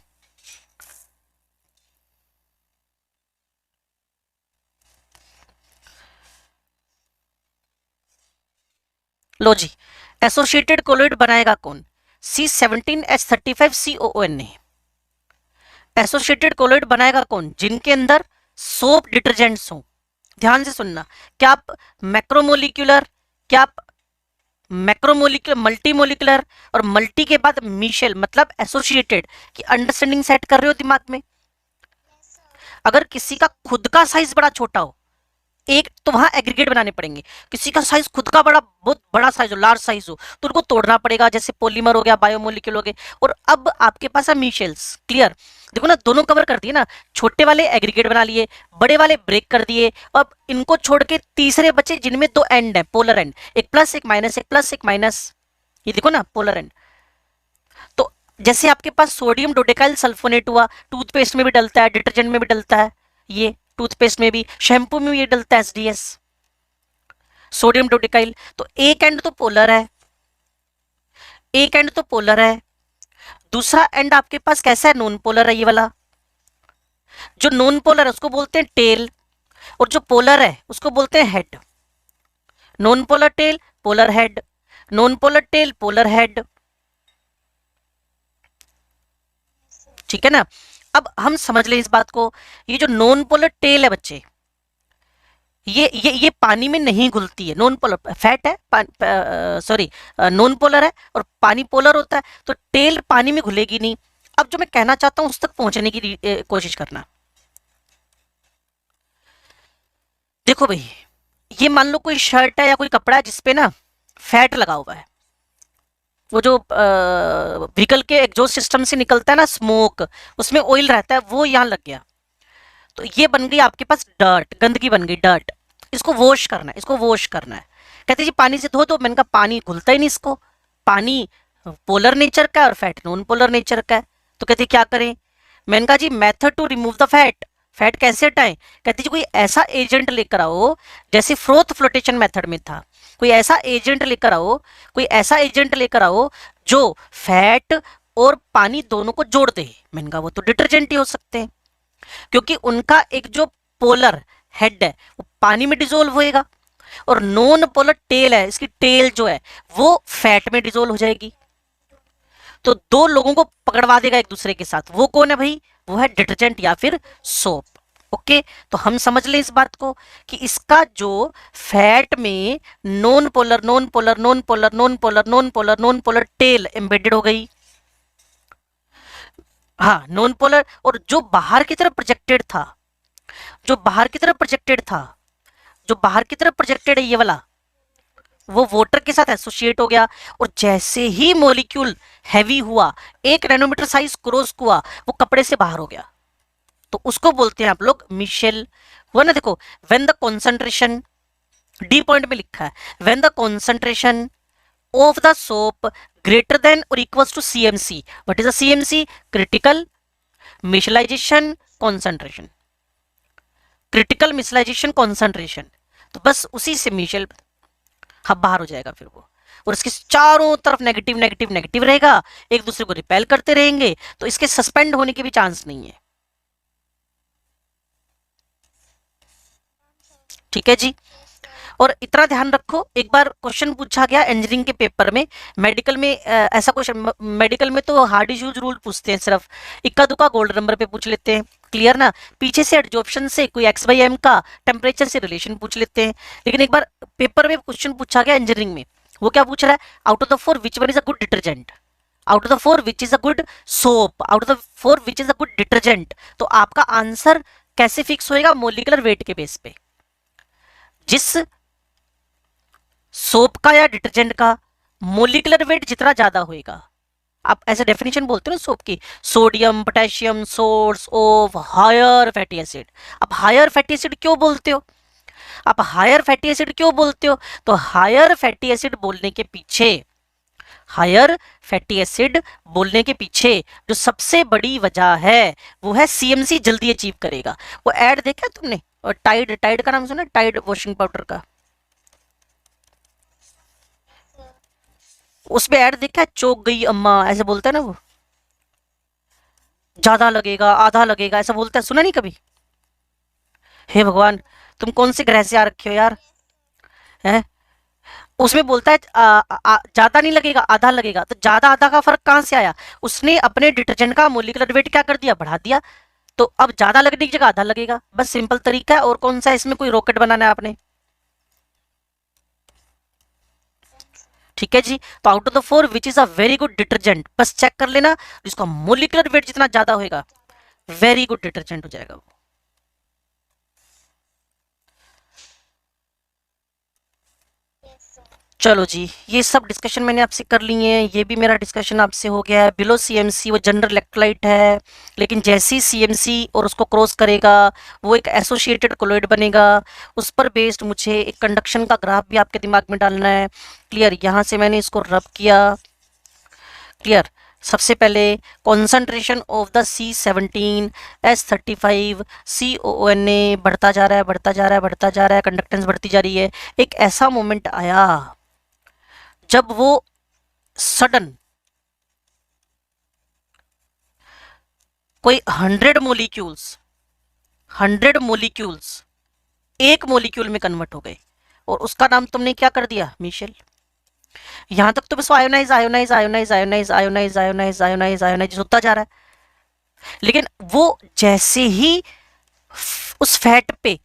लो जी, एसोसिएटेड कोलोइड बनाएगा कौन, C17H35COON। एसोसिएटेड कोलोइड बनाएगा कौन, जिनके अंदर सोप डिटर्जेंट्स हो। ध्यान से सुनना, क्या आप मैक्रोमोलिकुलर, क्या आप मैक्रोमोलिकुलर, मल्टीमोलिकुलर और मल्टी के बाद मिशेल मतलब एसोसिएटेड की अंडरस्टैंडिंग सेट कर रहे हो दिमाग में। अगर किसी का खुद का साइज बड़ा छोटा हो, एक तो वहां एग्रीगेट बनाने पड़ेंगे। किसी का साइज खुद का बड़ा, बहुत बड़ा साइज हो, लार्ज साइज हो, तो उनको तोड़ना पड़ेगा, जैसे पॉलीमर हो गया, बायोमोलिक्यूल हो गए। और अब आपके पास है मिशेल्स। क्लियर, देखो ना, दोनों कवर कर दिए ना, छोटे वाले एग्रीगेट बना लिए, बड़े वाले ब्रेक कर दिए। अब इनको छोड़ के तीसरे बचे जिनमें 2 एंड है, पोलर एंड, एक प्लस एक माइनस, एक प्लस एक माइनस। ये देखो ना पोलर एंड। तो जैसे आपके पास सोडियम डोडेकाइल सल्फोनेट हुआ, टूथपेस्ट में भी डलता है, डिटर्जेंट में भी डलता है, ये टूथपेस्ट में भी, शैम्पू में भी ये डलता है, SDS सोडियम डोडेकाइल। तो एक एंड तो पोलर है, एक एंड तो पोलर है, दूसरा एंड आपके पास कैसा है, नॉन पोलर है, ये वाला। जो नॉन पोलर है उसको बोलते हैं टेल, और जो पोलर है उसको बोलते हैं head. Non polar tail, polar head, non polar tail, polar head. ठीक है ना। अब हम समझ लें इस बात को, ये जो नॉन पोलर टेल है बच्चे, ये पानी में नहीं घुलती है, नॉन पोलर फैट है, सॉरी नॉन पोलर है और पानी पोलर होता है, तो टेल पानी में घुलेगी नहीं। अब जो मैं कहना चाहता हूं उस तक पहुंचने की कोशिश करना। देखो भाई, ये मान लो कोई शर्ट है या कोई कपड़ा है जिसपे ना फैट लगा हुआ है, वो जो व्हीकल के एग्जॉस्ट सिस्टम से निकलता है ना स्मोक, उसमें ऑयल रहता है, वो यहाँ लग गया, तो ये बन गई आपके पास डर्ट, गंदगी बन गई डर्ट। इसको वॉश करना है, इसको वॉश करना है। कहते जी पानी से धो दो, मैंने कहा पानी घुलता ही नहीं इसको, पानी पोलर नेचर का है और फैट नॉन पोलर नेचर का है, तो कहते क्या करें। मैंने कहा जी method to remove the fat, fat कैसे हटाएं। कहते जी कोई ऐसा एजेंट लेकर आओ, जैसे फ्रोथ फ्लोटेशन मेथड में था, कोई ऐसा एजेंट लेकर आओ, कोई ऐसा एजेंट लेकर आओ जो फैट और पानी दोनों को जोड़ दे। मैंने कहा वो तो डिटर्जेंट ही हो सकते हैं, क्योंकि उनका एक जो पोलर हेड है वो पानी में डिजोल्व होएगा और नॉन पोलर टेल है, इसकी टेल जो है वो फैट में डिजोल्व हो जाएगी, तो दो लोगों को पकड़वा देगा एक दूसरे के साथ। वो कौन है भाई, वो है डिटर्जेंट या फिर सोप। ओके, तो हम समझ लें इस बात को कि इसका जो फैट में non polar non polar non polar non polar non polar non polar tail embedded हो गई, हाँ नॉन पोलर, और जो बाहर की तरफ प्रोजेक्टेड था, जो बाहर की तरफ प्रोजेक्टेड था, जो बाहर की तरफ प्रोजेक्टेड है ये वाला, वो वाटर के साथ एसोसिएट हो गया, और जैसे ही मॉलिक्यूल हैवी हुआ, 1 नैनोमीटर साइज क्रॉस हुआ, वो कपड़े से बाहर हो गया, तो उसको बोलते हैं आप लोग मिशेल। हुआ ना, देखो when the concentration, D point में लिखा है, when the concentration of the soap greater than और equals to CMC. What is the CMC, critical मिशलाइजेशन concentration, critical मिशलाइजेशन concentration, तो बस उसी से मिशेल हब बाहर हो जाएगा फिर वो, और इसके चारों तरफ नेगेटिव नेगेटिव नेगेटिव रहेगा, एक दूसरे को रिपेल करते रहेंगे, तो इसके सस्पेंड होने के भी चांस नहीं है। ठीक है जी, और इतना ध्यान रखो, एक बार क्वेश्चन पूछा गया इंजीनियरिंग के पेपर में, मेडिकल में ऐसा क्वेश्चन, मेडिकल में तो हार्ड इश्यूज रूल पूछते हैं, सिर्फ इक्का दुक्का गोल्ड नंबर पे पूछ लेते हैं, क्लियर ना, पीछे से एडजॉर्प्शन से कोई x/m का टेम्परेचर से रिलेशन पूछ लेते हैं। लेकिन एक बार पेपर में क्वेश्चन पूछा गया इंजीनियरिंग में, वो क्या पूछ रहा है, out of the four which one is a good detergent, out of the four which is a good soap, out of the four which is a good detergent. तो आपका आंसर कैसे फिक्स होएगा, मोलिकुलर वेट के base पे, जिस soap का या detergent का मोलिकुलर वेट जितना ज्यादा होएगा, आप ऐसे डेफिनेशन बोलते हो ना सोप की, sodium potassium source of higher fatty acid. अब हायर फैटी एसिड क्यों बोलते हो, आप हायर फैटी एसिड क्यों बोलते हो, तो हायर फैटी एसिड बोलने के पीछे, हायर फैटी एसिड बोलने के पीछे जो सबसे बड़ी वजह है वो है सीएमसी जल्दी अचीव करेगा। वो ऐड देखा तुमने, और टाइड, टाइड का नाम सुना, टाइड वॉशिंग पाउडर का, उसमें ऐड देखा है, चौक गई अम्मा ऐसे बोलता है ना वो, ज्यादा लगेगा आधा लगेगा ऐसा बोलता है, सुना नहीं कभी। हे भगवान, तुम कौन से ग्रह से आ रखे हो यार, हैं, उसमें बोलता है ज्यादा नहीं लगेगा आधा लगेगा, तो ज्यादा आधा का फर्क कहां से आया, उसने अपने डिटर्जेंट का मोलिकुलर वेट क्या कर दिया, बढ़ा दिया, तो अब ज्यादा लगने की जगह आधा लगेगा, बस सिंपल तरीका है, और कौन सा इसमें कोई रॉकेट बनाना है आपने। ठीक है जी, तो out of the four which is a very good detergent, बस चेक कर लेना, जिसका मोलिकुलर वेट जितना ज्यादा होगा वेरी गुड डिटर्जेंट हो जाएगा वो। चलो जी, ये सब डिस्कशन मैंने आपसे कर ली है, ये भी मेरा डिस्कशन आपसे हो गया है। बिलो सीएमसी वो जनरल इलेक्ट्रोलाइट है, लेकिन जैसे ही सीएमसी और उसको क्रॉस करेगा वो एक एसोसिएटेड कोलॉइड बनेगा, उस पर बेस्ड मुझे एक कंडक्शन का ग्राफ भी आपके दिमाग में डालना है। क्लियर, यहाँ से मैंने इसको रब किया, क्लियर। सबसे पहले concentration of the C17H35 CONA बढ़ता जा रहा है, बढ़ता जा रहा है, बढ़ता जा रहा है, कंडक्टेंस बढ़ती जा रही है। एक ऐसा मोमेंट आया जब वो सडन कोई 100 मोलिक्यूल्स एक मोलिक्यूल में कन्वर्ट हो गए, और उसका नाम तुमने क्या कर दिया, मिशेल। यहां तक तो बस ionise ionise ionise ionise ionise ionise ionise ionise होता जा रहा है, लेकिन वो जैसे ही उस फैट पे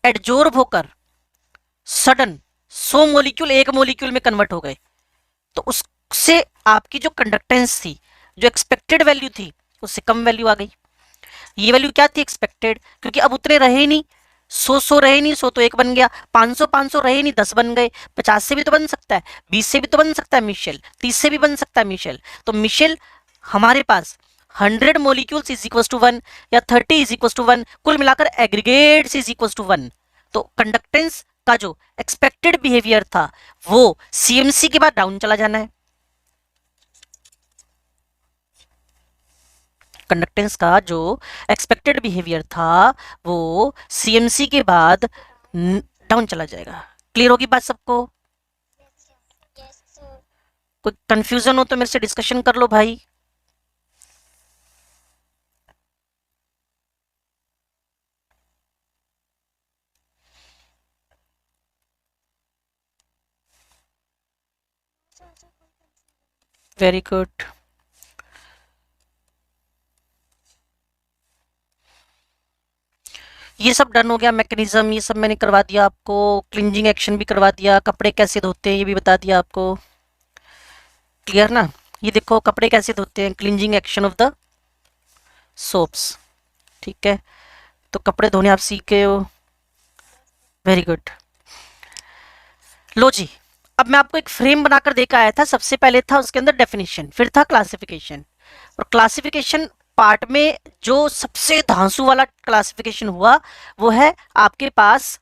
एडजॉर्ब होकर सडन 100 मॉलिक्यूल एक मॉलिक्यूल में कन्वर्ट हो गए, तो उससे आपकी जो कंडक्टेंस थी, जो एक्सपेक्टेड वैल्यू थी, उससे कम वैल्यू आ गई। ये वैल्यू क्या थी? एक्सपेक्टेड, क्योंकि अब उतने रहे नहीं, 100 रहे नहीं, 100 तो एक बन गया, 500 रहे नहीं, 10 बन गए, 50 से भी तो बन सकता है, 20 से भी तो बन सकता है मिशेल, 30 से भी बन सकता है मिशेल। तो मिशेल हमारे पास 100 मॉलिक्यूल्स इज इक्वल टू 1 या 30 इज इक्वल टू 1, कुल मिलाकर एग्रीगेट्स इज इक्वल टू 1। तो कंडक्टेंस का जो एक्सपेक्टेड बिहेवियर था वो सीएमसी के बाद डाउन चला जाना है। कंडक्टेंस का जो एक्सपेक्टेड बिहेवियर था वो सीएमसी के बाद डाउन चला जाएगा। क्लियर होगी बात सबको? Yes sir. कोई कंफ्यूजन हो तो मेरे से डिस्कशन कर लो भाई। Very good. ये सब डन हो गया, मैकेनिज्म ये सब मैंने करवा दिया आपको, क्लिंजिंग एक्शन भी करवा दिया, कपड़े कैसे धोते हैं ये भी बता दिया आपको। क्लियर ना? ये देखो कपड़े कैसे धोते हैं, cleansing action of the soaps. ठीक है, तो कपड़े धोने आप सीख गए हो, वेरी गुड। लो जी, अब मैं आपको एक फ्रेम बनाकर देकर आया था। सबसे पहले था उसके अंदर डेफिनेशन, फिर था क्लासिफिकेशन, और क्लासिफिकेशन पार्ट में जो सबसे धांसू वाला क्लासिफिकेशन हुआ वो है आपके पास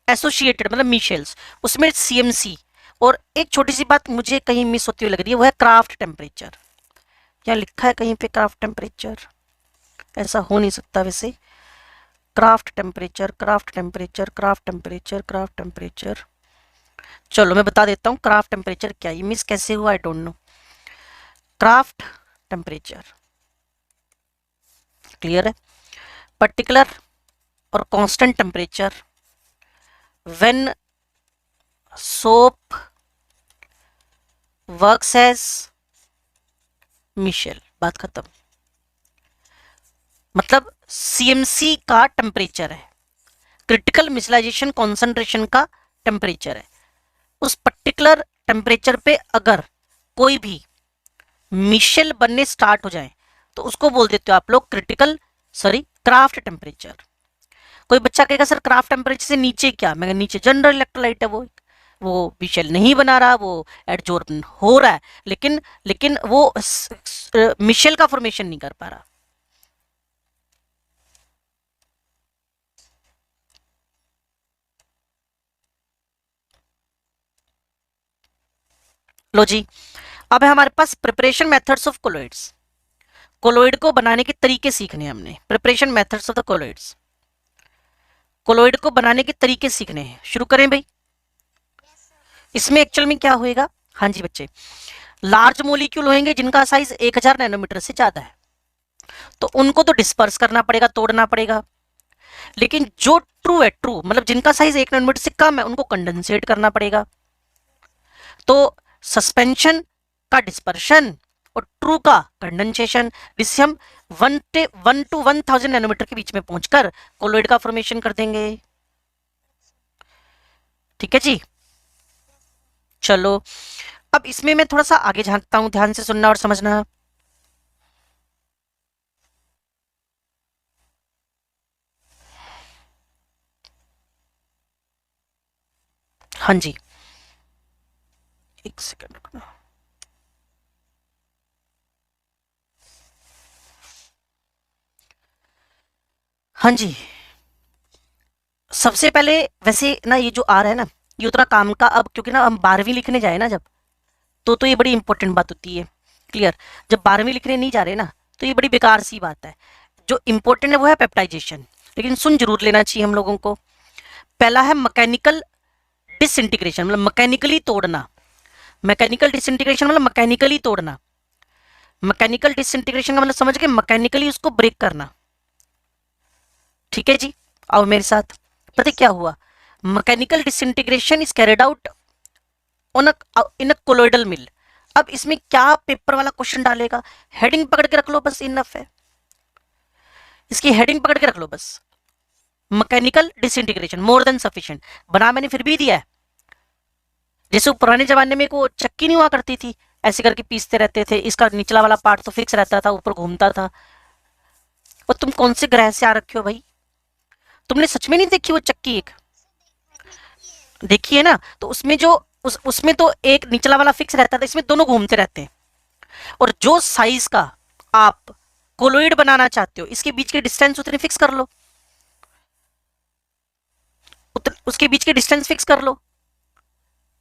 एसोसिएटेड मतलब मिशेल्स, उसमें सीएमसी। और एक छोटी सी बात मुझे कहीं मिस होती हुई लग रही है, वो है क्राफ्ट टेम्परेचर। यहाँ लिखा है कहीं पे क्राफ्ट टेम्परेचर, ऐसा हो नहीं सकता वैसे। Craft temperature, craft temperature, craft temperature, craft temperature, चलो मैं बता देता हूँ क्राफ्ट टेम्परेचर क्या, ये मिस कैसे हुआ I don't know. Krafft temperature clear है, पर्टिकुलर और constant temperature when soap works as micelle, बात खत्म। मतलब सीएमसी का टेम्परेचर है, क्रिटिकल मिशलाइजेशन कॉन्सेंट्रेशन का टेम्परेचर है। उस पर्टिकुलर टेम्परेचर पे अगर कोई भी मिशेल बनने स्टार्ट हो जाए तो उसको बोल देते हो आप लोग क्राफ्ट टेम्परेचर। कोई बच्चा कहेगा सर क्राफ्ट टेम्परेचर से नीचे क्या? मैं नीचे जनरल इलेक्ट्रोलाइट है, वो मिशेल नहीं बना रहा, वो एडजॉर्ब हो रहा है, लेकिन वो मिशेल का फॉर्मेशन नहीं कर पा रहा। लो जी, अब है हमारे पास preparation methods of colloids. Colloid को बनाने के तरीके सीखने हैं हमने, preparation methods of the colloids. Colloid को बनाने के तरीके सीखने हैं, शुरू करें भाई। इसमें एक्चुअल में क्या होएगा? हाँ जी बच्चे, लार्ज मोलिक्यूल होंगे जिनका साइज 1000 नैनोमीटर से ज्यादा है, तो उनको तो डिस्पर्स करना पड़ेगा, तोड़ना पड़ेगा। लेकिन जो ट्रू है, ट्रू मतलब जिनका साइज 1 नैनोमीटर से कम है, उनको कंडेंसेट करना पड़ेगा। तो सस्पेंशन का डिस्पर्शन और ट्रू का कंडेंसेशन, जिससे हम 1 to 1000 नैनोमीटर के बीच में पहुंचकर कोलोइड का फॉर्मेशन कर देंगे। ठीक है जी, चलो अब इसमें मैं थोड़ा सा आगे झांकता हूं, ध्यान से सुनना और समझना। हाँ जी, एक सेकंड रुकना। हाँ जी, सबसे पहले वैसे ना ये जो आ रहा है ना, ये उतना काम का, अब क्योंकि ना हम 12वीं लिखने जाए ना जब, तो ये बड़ी इंपॉर्टेंट बात होती है। क्लियर? जब 12वीं लिखने नहीं जा रहे ना तो ये बड़ी बेकार सी बात है। जो इंपॉर्टेंट है वो है पेप्टाइजेशन, लेकिन सुन जरूर लेना चाहिए हम लोगों को। पहला है मैकेनिकल डिसइंटीग्रेशन, मतलब मैकेनिकली तोड़ना। मैकेनिकल डिसइंटीग्रेशन मतलब मैकेनिकली तोड़ना। मैकेनिकल डिसइंटीग्रेशन का मतलब समझ के मैकेनिकली उसको ब्रेक करना। ठीक है जी, आओ मेरे साथ। पता क्या हुआ? Mechanical disintegration is carried out in a colloidal mill. अब इसमें क्या पेपर वाला क्वेश्चन डालेगा? हेडिंग पकड़ के रख लो बस, इनफ है। इसकी हेडिंग पकड़ के रख लो बस, mechanical disintegration more than sufficient. बना मैंने फिर भी दिया है। जैसे वो पुराने जमाने में को चक्की नहीं हुआ करती थी, ऐसे करके पीसते रहते थे, इसका निचला वाला पार्ट तो फिक्स रहता था, ऊपर घूमता था। और तुम कौन से ग्रह से आ रखे हो भाई? तुमने सच में नहीं देखी वो चक्की? एक देखी है ना? तो उसमें जो उसमें तो एक निचला वाला फिक्स रहता था, इसमें दोनों घूमते रहते हैं। और जो साइज का आप कोलोइड बनाना चाहते हो, इसके बीच के डिस्टेंस उतने फिक्स कर लो, उसके बीच के डिस्टेंस फिक्स कर लो।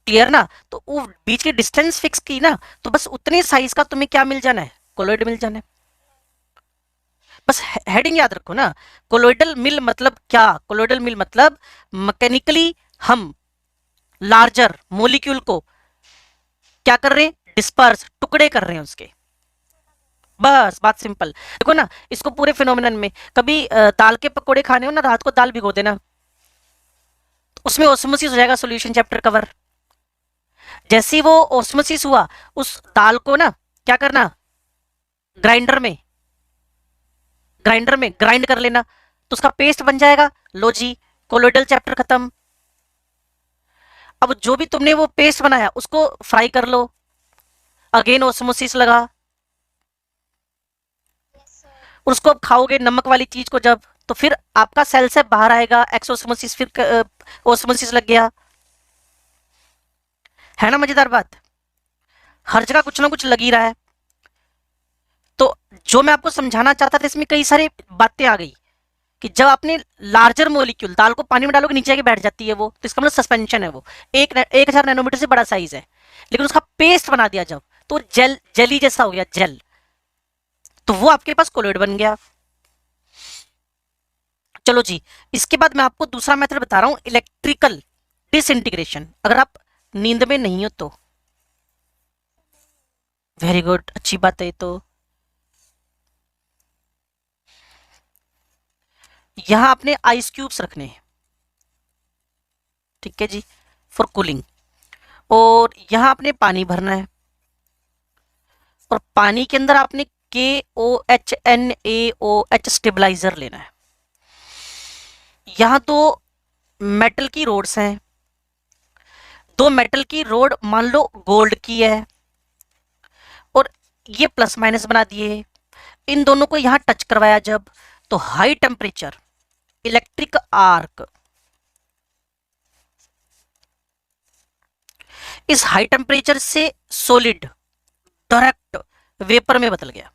क्लियर ना? तो वो बीच के डिस्टेंस फिक्स की ना, तो बस उतने साइज का तुम्हें क्या मिल जाना है? कोलोइड मिल जाना है। बस हेडिंग याद रखो ना। कोलोइडल मिल मतलब क्या? कोलोइडल मिल मतलब मैकेनिकली हम लार्जर मोलिक्यूल को क्या कर रहे हैं? डिस्पर्स, टुकड़े कर रहे हैं उसके। बस बात सिंपल। देखो ना, इसको पूरे फिनोमिनन में कभी दाल के पकोड़े खाने हो ना, रात को दाल भिगो देना, तो उसमें ऑस्मोसिस हो जाएगा, सॉल्यूशन चैप्टर कवर। जैसे ही वो ऑस्मोसिस हुआ, उस दाल को ना क्या करना? ग्राइंडर में ग्राइंड कर लेना, तो उसका पेस्ट बन जाएगा। लो जी, कोलोइडल चैप्टर खत्म। अब जो भी तुमने वो पेस्ट बनाया उसको फ्राई कर लो, अगेन ऑस्मोसिस लगा, उसको अब खाओगे नमक वाली चीज को जब, तो फिर आपका सेल से बाहर आएगा एक्सोस्मोसिस, फिर ओस्मोसिस लग गया। है ना मजेदार बात? हर जगह कुछ ना कुछ लग ही रहा है। तो जो मैं आपको समझाना चाहता था, इसमें कई सारी बातें आ गई कि जब आपने लार्जर मोलिक्यूल, दाल को पानी में डालोगे नीचे आके बैठ जाती है वो, तो इसका मतलब सस्पेंशन है वो, 1000 नैनोमीटर से बड़ा साइज है। लेकिन उसका पेस्ट बना दिया जब, तो जेली जैसा हो गया, जेल। तो वो आपके पास कोलोइड बन गया। चलो जी, इसके बाद मैं आपको दूसरा मेथड बता रहा हूं, इलेक्ट्रिकल डिसइंटीग्रेशन। अगर आप नींद में नहीं हो तो वेरी गुड, अच्छी बात है। तो यहां आपने आइस क्यूब्स रखने हैं, ठीक है जी, फॉर कूलिंग। और यहां आपने पानी भरना है, और पानी के अंदर आपने KOH स्टेबलाइजर लेना है। यहां तो मेटल की रोड्स हैं, दो मेटल की रोड मान लो गोल्ड की है, और ये प्लस माइनस बना दिए। इन दोनों को यहां टच करवाया जब, तो हाई टेम्परेचर इलेक्ट्रिक आर्क, इस हाई टेम्परेचर से सॉलिड डायरेक्ट वेपर में बदल गया।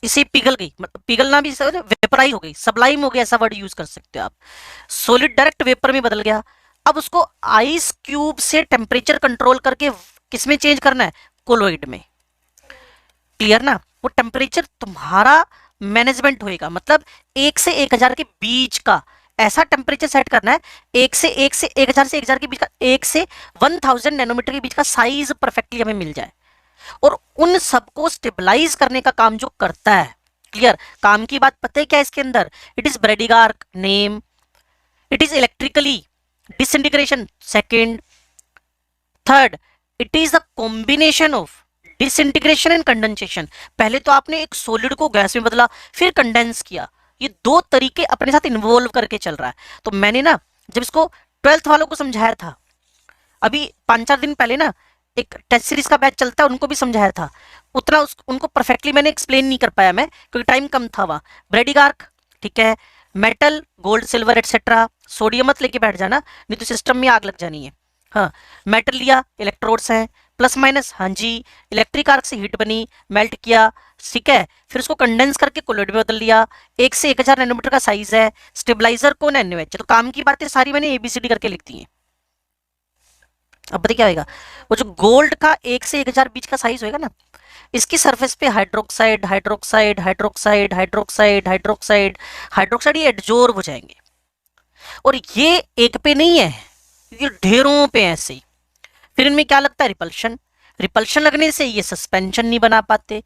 इसे पिघल गई, मतलब पिघलना भी वेपराइज हो गई, सबलाइम हो गया, ऐसा वर्ड यूज कर सकते हो आप। सॉलिड डायरेक्ट वेपर में बदल गया। अब उसको आइस क्यूब से टेम्परेचर कंट्रोल करके किसमें चेंज करना है? कोलोइड में। क्लियर ना? वो टेम्परेचर तुम्हारा मैनेजमेंट होएगा, मतलब 1 से 1000 के बीच का ऐसा टेम्परेचर सेट करना है, 1 से 1000 से 1000 के बीच का, 1 से 1000 नैनोमीटर के बीच का साइज परफेक्टली हमें मिल जाए। और उन सबको स्टेबलाइज करने का काम जो करता है, क्लियर? काम की बात पता है क्या इसके अंदर? It is Bredig arc name, it is electrically disintegration second, third it is a combination of disintegration and condensation. पहले तो आपने एक सॉलिड को गैस में बदला, फिर कंडेंस किया, ये दो तरीके अपने साथ इन्वॉल्व करके चल रहा है। तो मैंने ना जब इसको 12th वालों को समझाया था, अभी 5-4 दिन पहले ना एक टेस्ट सीरीज का बैच चलता है, उनको भी समझाया था, उतना उनको परफेक्टली मैंने एक्सप्लेन नहीं कर पाया मैं, क्योंकि टाइम कम था वहां। ब्रेडिगार्क, ठीक है, metal gold silver etcetera, sodium मत लेके बैठ जाना, नहीं तो सिस्टम में आग लग जानी है। हाँ, मेटल लिया, इलेक्ट्रोड्स हैं, प्लस माइनस, हाँ जी, इलेक्ट्रिक आर्क से हीट बनी, मेल्ट किया, ठीक है, फिर उसको कंडेंस करके कोलोइड में बदल लिया, 1 से 1000 नैनोमीटर का साइज है, स्टेबलाइजर कौन है? NaOH। तो काम की बातें सारी मैंने ABCD करके लिख दी है। अब बताइए क्या होगा? वो जो गोल्ड का 1 से 1000 बीच का साइज होगा ना, इसकी सरफेस पे hydroxide hydroxide hydroxide hydroxide hydroxide hydroxide ये एडजॉर्ब हो जाएंगे। और ये एक पे नहीं है, ये ढेरों पे ऐसे ही। फिर इनमें क्या लगता है? रिपल्शन। रिपल्शन लगने से ये सस्पेंशन नहीं बना पाते,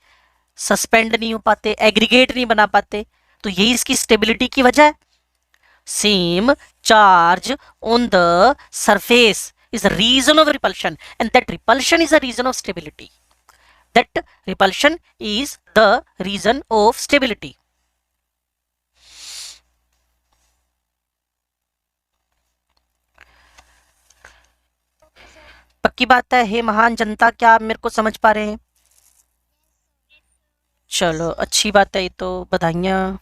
सस्पेंड नहीं हो पाते, एग्रीगेट नहीं बना पाते। तो यही इसकी स्टेबिलिटी की वजह है। Same charge on the surface is the reason of repulsion, and that repulsion is the reason of stability. That repulsion is the reason of stability. पक्की बात है? हे महान जनता, क्या आप मेरे को समझ पा रहे हैं? चलो अच्छी बात है, ये तो बधाइयाँ।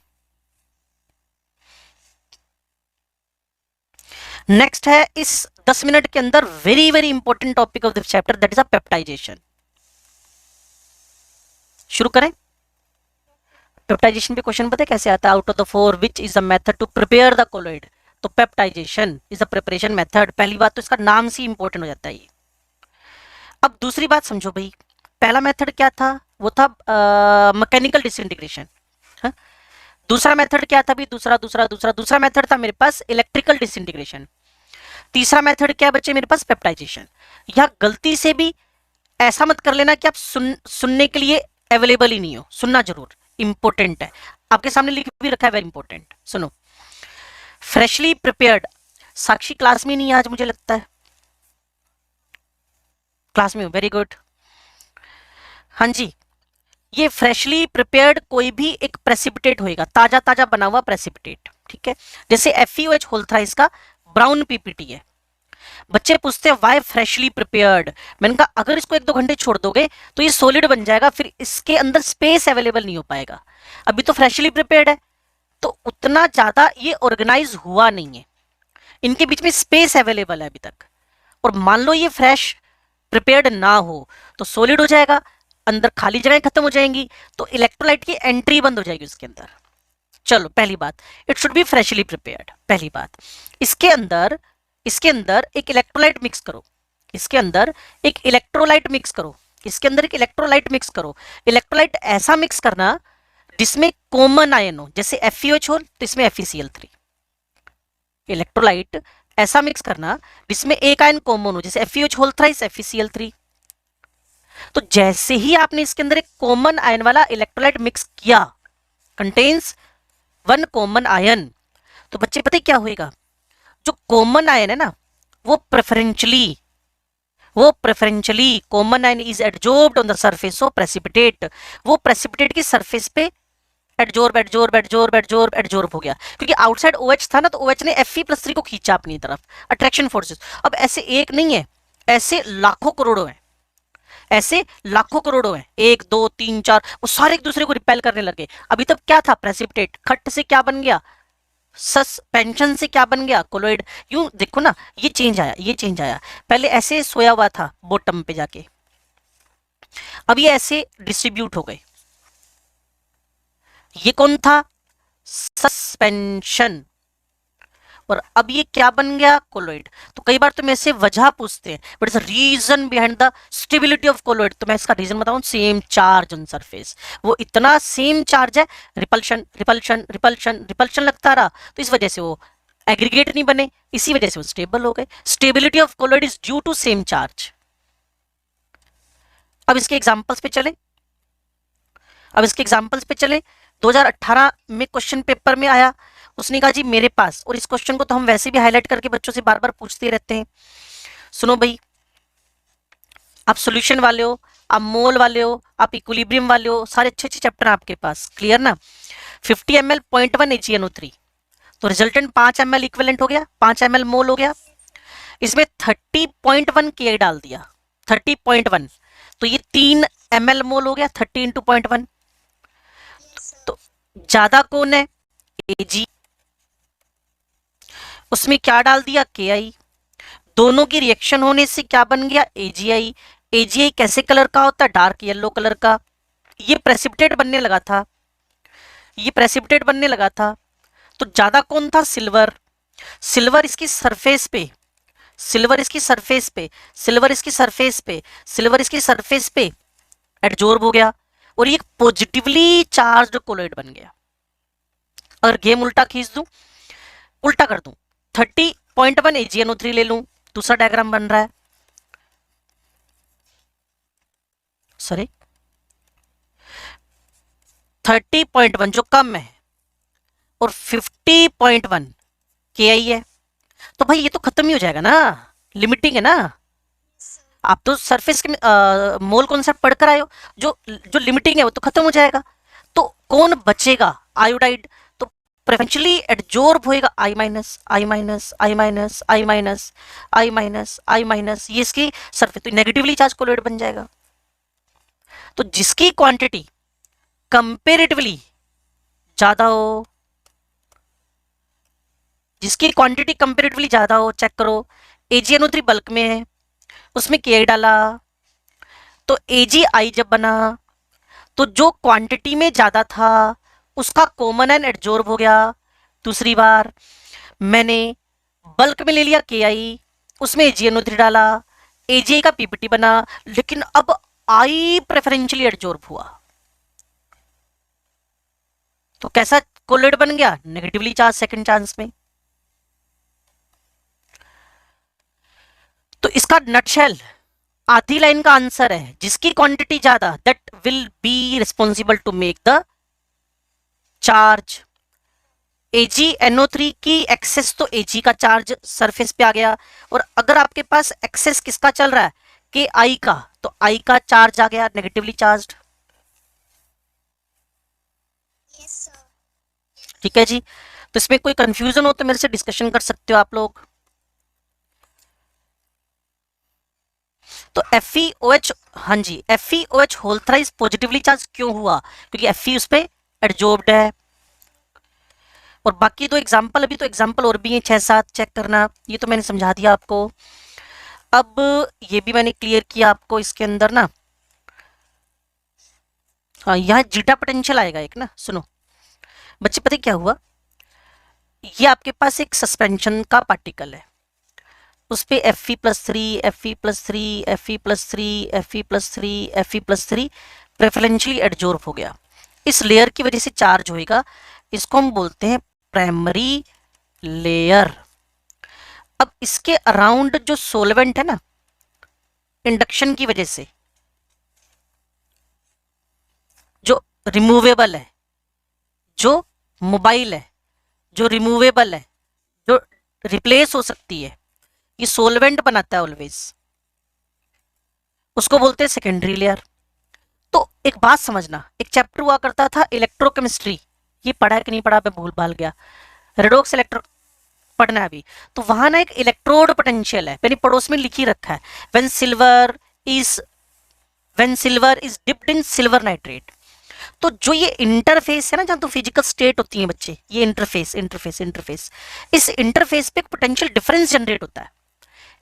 नेक्स्ट है इस 10 मिनट के अंदर very very important topic of this chapter, that is a peptization. शुरू करें। पेप्टाइजेशन पे क्वेश्चन पता है कैसे आता है? Out of the four which is the method to prepare the colloid? तो peptization is a preparation method. पहली बात तो इसका नाम से इंपॉर्टेंट हो जाता है ये। अब दूसरी बात समझो भाई, पहला मेथड क्या था? वो था मैकेनिकल डिसइंटीग्रेशन। दूसरा मेथड क्या था भी? दूसरा मेथड था मेरे पास इलेक्ट्रिकल डिसइंटीग्रेशन। तीसरा मेथड क्या बच्चे मेरे पास? पेप्टाइजेशन। यह गलती से भी ऐसा मत कर लेना कि आप सुनने के लिए अवेलेबल ही नहीं हो, सुनना जरूर, इंपॉर्टेंट है। आपके सामने लिख भी रखा है, वेरी इंपॉर्टेंट। सुनो, फ्रेशली प्रिपेयर्ड। साक्षी क्लास में नहीं है आज मुझे लगता है। क्लास में हो, वेरी गुड। हाँ जी, ये फ्रेशली प्रिपेयर्ड कोई भी एक प्रेसिपिटेट होएगा, ताजा ताजा बना हुआ प्रेसिपिटेट, ठीक है। जैसे FeOH होल थ्राइस का ब्राउन पीपीटी है। बच्चे पूछते हैं वाई फ्रेशली प्रिपेयर्ड। मैंने कहा अगर इसको 1-2 घंटे छोड़ दोगे तो ये सॉलिड बन जाएगा, फिर इसके अंदर स्पेस अवेलेबल नहीं हो पाएगा। अभी तो फ्रेशली प्रिपेयर्ड है तो उतना ज्यादा ये ऑर्गेनाइज हुआ नहीं है, इनके बीच में स्पेस अवेलेबल है अभी तक। और मान लो ये फ्रेश प्रिपेयर्ड ना हो तो सॉलिड हो जाएगा, अंदर खाली जगह खत्म हो जाएंगी, तो इलेक्ट्रोलाइट की एंट्री बंद हो जाएगी उसके अंदर। चलो पहली बात, it should be freshly prepared. पहली बात, इसके अंदर एक इलेक्ट्रोलाइट मिक्स करो, इसके अंदर एक इलेक्ट्रोलाइट मिक्स करो, इसके अंदर एक इलेक्ट्रोलाइट मिक्स करो। इलेक्ट्रोलाइट ऐसा मिक्स करना जिसमें कॉमन आयन हो, जैसे FeOH हो तो इसमें FeCl3। इलेक्ट्रोलाइट ऐसा मिक्स करना जिसमें एक आयन कॉमन हो, जैसे FeOH होल थ्राइस FeCl3। तो जैसे ही आपने इसके अंदर एक कॉमन आयन वाला इलेक्ट्रोलाइट मिक्स किया, कंटेन्स वन कॉमन आयन, तो बच्चे पता है क्या होएगा? जो कॉमन आयन है ना, वो preferentially common ion is adsorbed on the surface of precipitate. वो प्रेसिपिटेट की सरफेस पे एडजॉर्ब हो गया, क्योंकि आउटसाइड OH था ना, तो OH ने Fe+3 को खींचा अपनी तरफ, अट्रैक्शन फोर्सेस। अब ऐसे एक नहीं है, ऐसे लाखों करोड़ों हैं, ऐसे लाखों करोड़ों हैं, 1 2 3 4, वो सारे एक दूसरे को रिपेल करने लगे। अभी तक क्या था? प्रेसिपिटेट। खट से क्या बन गया? सस्पेंशन से क्या बन गया? कोलोइड। यूं देखो ना, ये चेंज आया। पहले ऐसे सोया हुआ था बॉटम पे जाके, अब ये ऐसे डिस्ट्रीब्यूट हो गए। ये कौन था? सस्पेंशन। और अब ये क्या बन गया? कोलोइड। तो कई बार तो मेरे से वजह पूछते हैं, but is reason behind the stability of colloid. तो मैं इसका रीजन बताऊं, सेम चार्ज ऑन सरफेस। वो इतना सेम चार्ज है, रिपल्शन लगता रहा, तो इस वजह से वो एग्रीगेट नहीं बने, इसी वजह से वो स्टेबल हो गए। Stability of colloid is due to same charge. अब इसके एग्जांपल्स पे चले। 2018 में क्वेश्चन पेपर में आया, उसने कहा जी मेरे पास, और इस क्वेश्चन को तो हम वैसे भी हाईलाइट करके बच्चों से बार बार पूछते रहते हैं। सुनो भाई, आप सॉल्यूशन वाले हो, आप मोल वाले हो, आप इक्विलिब्रियम वाले हो, सारे अच्छे अच्छे चैप्टर आपके पास, क्लियर ना? 50 ml 0.1 AgNO3, तो रिजल्टेंट 5 ml इक्विवेलेंट हो गया, 5 ml मोल हो गया। इसमें 30.1 Ki डाल दिया, 30.1, तो ये 3 ml मोल हो गया, 30 इंटू 0.1। तो ज्यादा कौन है? Ag। उसमें क्या डाल दिया? Ki। दोनों की रिएक्शन होने से क्या बन गया? AgI। AgI कैसे कलर का होता है? डार्क येलो कलर का। ये प्रेसिपिटेट बनने लगा था, तो ज्यादा कौन था? सिल्वर। सिल्वर इसकी सरफेस पे एडजॉर्ब हो गया, और ये पॉजिटिवली चार्ज्ड कोलोइड बन गया। अगर गेम उल्टा कर दूं, 30.1 AgNO3 ले लूं, दूसरा डायग्राम बन रहा है, सॉरी 30.1 जो कम है, और 50.1 Ki है, तो भाई ये तो खत्म ही हो जाएगा ना, लिमिटिंग है ना। आप तो सरफेस के मोल कॉन्सेप्ट पढ़कर आए हो, जो लिमिटिंग है वो तो खत्म हो जाएगा। तो कौन बचेगा? आयोडाइड। तो प्रेफरेंशियली एडजॉर्ब होएगा आई माइनस आई माइनस आई माइनस आई माइनस आई माइनस आई माइनस, ये इसकी सरफेस, तो नेगेटिवली चार्ज कोलोइड बन जाएगा। तो जिसकी क्वांटिटी कंपेरेटिवली ज्यादा हो, जिसकी क्वांटिटी कंपेरेटिवली ज्यादा हो, चेक करो AgNO3 बल्क में है, उसमें Ki डाला तो AgI जब बना तो जो क्वांटिटी में ज्यादा था उसका कॉमन एंड एडजॉर्ब हो गया। दूसरी बार मैंने बल्क में ले लिया Ki, उसमें AgNO3 डाला, AgI का PPT बना, लेकिन अब I प्रेफरेंशियली एडजॉर्ब हुआ तो कैसा कोलोइड बन गया? नेगेटिवली चार्ज सेकंड चांस में। तो इसका नटशेल आधी लाइन का आंसर है जिसकी क्वांटिटी ज्यादा that will be responsible to make the charge. AgNO3 की एक्सेस तो Ag का चार्ज सरफेस पे आ गया, और अगर आपके पास एक्सेस किसका चल रहा है Ki का, तो I का चार्ज आ गया नेगेटिवली चार्ज्ड। Yes sir. ठीक है जी, तो इसमें कोई कंफ्यूजन हो तो मेरे से डिस्कशन कर सकते हो आप लोग। तो FeOH, हाँ जी, FeOH whole thrice positively charge क्यों हुआ? क्योंकि Fe उस पे एडजॉर्ब्ड है। और बाकी तो एग्जाम्पल, अभी तो एग्जाम्पल और भी हैं 6-7, चेक करना, ये तो मैंने समझा दिया आपको। अब ये भी मैंने क्लियर किया आपको इसके अंदर ना, हाँ यहाँ जीटा पोटेंशियल आएगा एक ना, सुनो बच्चे, पता क्या हुआ, ये आपके पास एक सस्पेंशन का पार्टिकल है, उस पे Fe+3 Fe+3 Fe+3 Fe+3 Fe+3 preferentially adsorb हो गया, इस लेयर की वजह से चार्ज होएगा, इसको हम बोलते हैं प्राइमरी लेयर। अब इसके अराउंड जो सोलवेंट है ना, इंडक्शन की वजह से जो रिमूवेबल है, जो मोबाइल है, जो रिमूवेबल है, जो रिप्लेस हो सकती है, ये सोलवेंट बनाता है ऑलवेज, उसको बोलते हैं सेकेंडरी लेयर। तो एक बात समझना, एक चैप्टर हुआ करता था इलेक्ट्रोकेमिस्ट्री, ये पढ़ा है कि नहीं पढ़ा मैं भूल भाल गया, रेडॉक्स इलेक्ट्रो पढ़ना है अभी, तो वहां ना एक इलेक्ट्रोड पोटेंशियल है, मैंने पड़ोस में लिखी रखा है, when silver is dipped in silver nitrate. तो जो ये इंटरफेस है ना, जहां तो फिजिकल स्टेट होती है बच्चे, ये इंटरफेस इंटरफेस इंटरफेस, इस इंटरफेस पे एक पोटेंशियल डिफरेंस जनरेट होता है,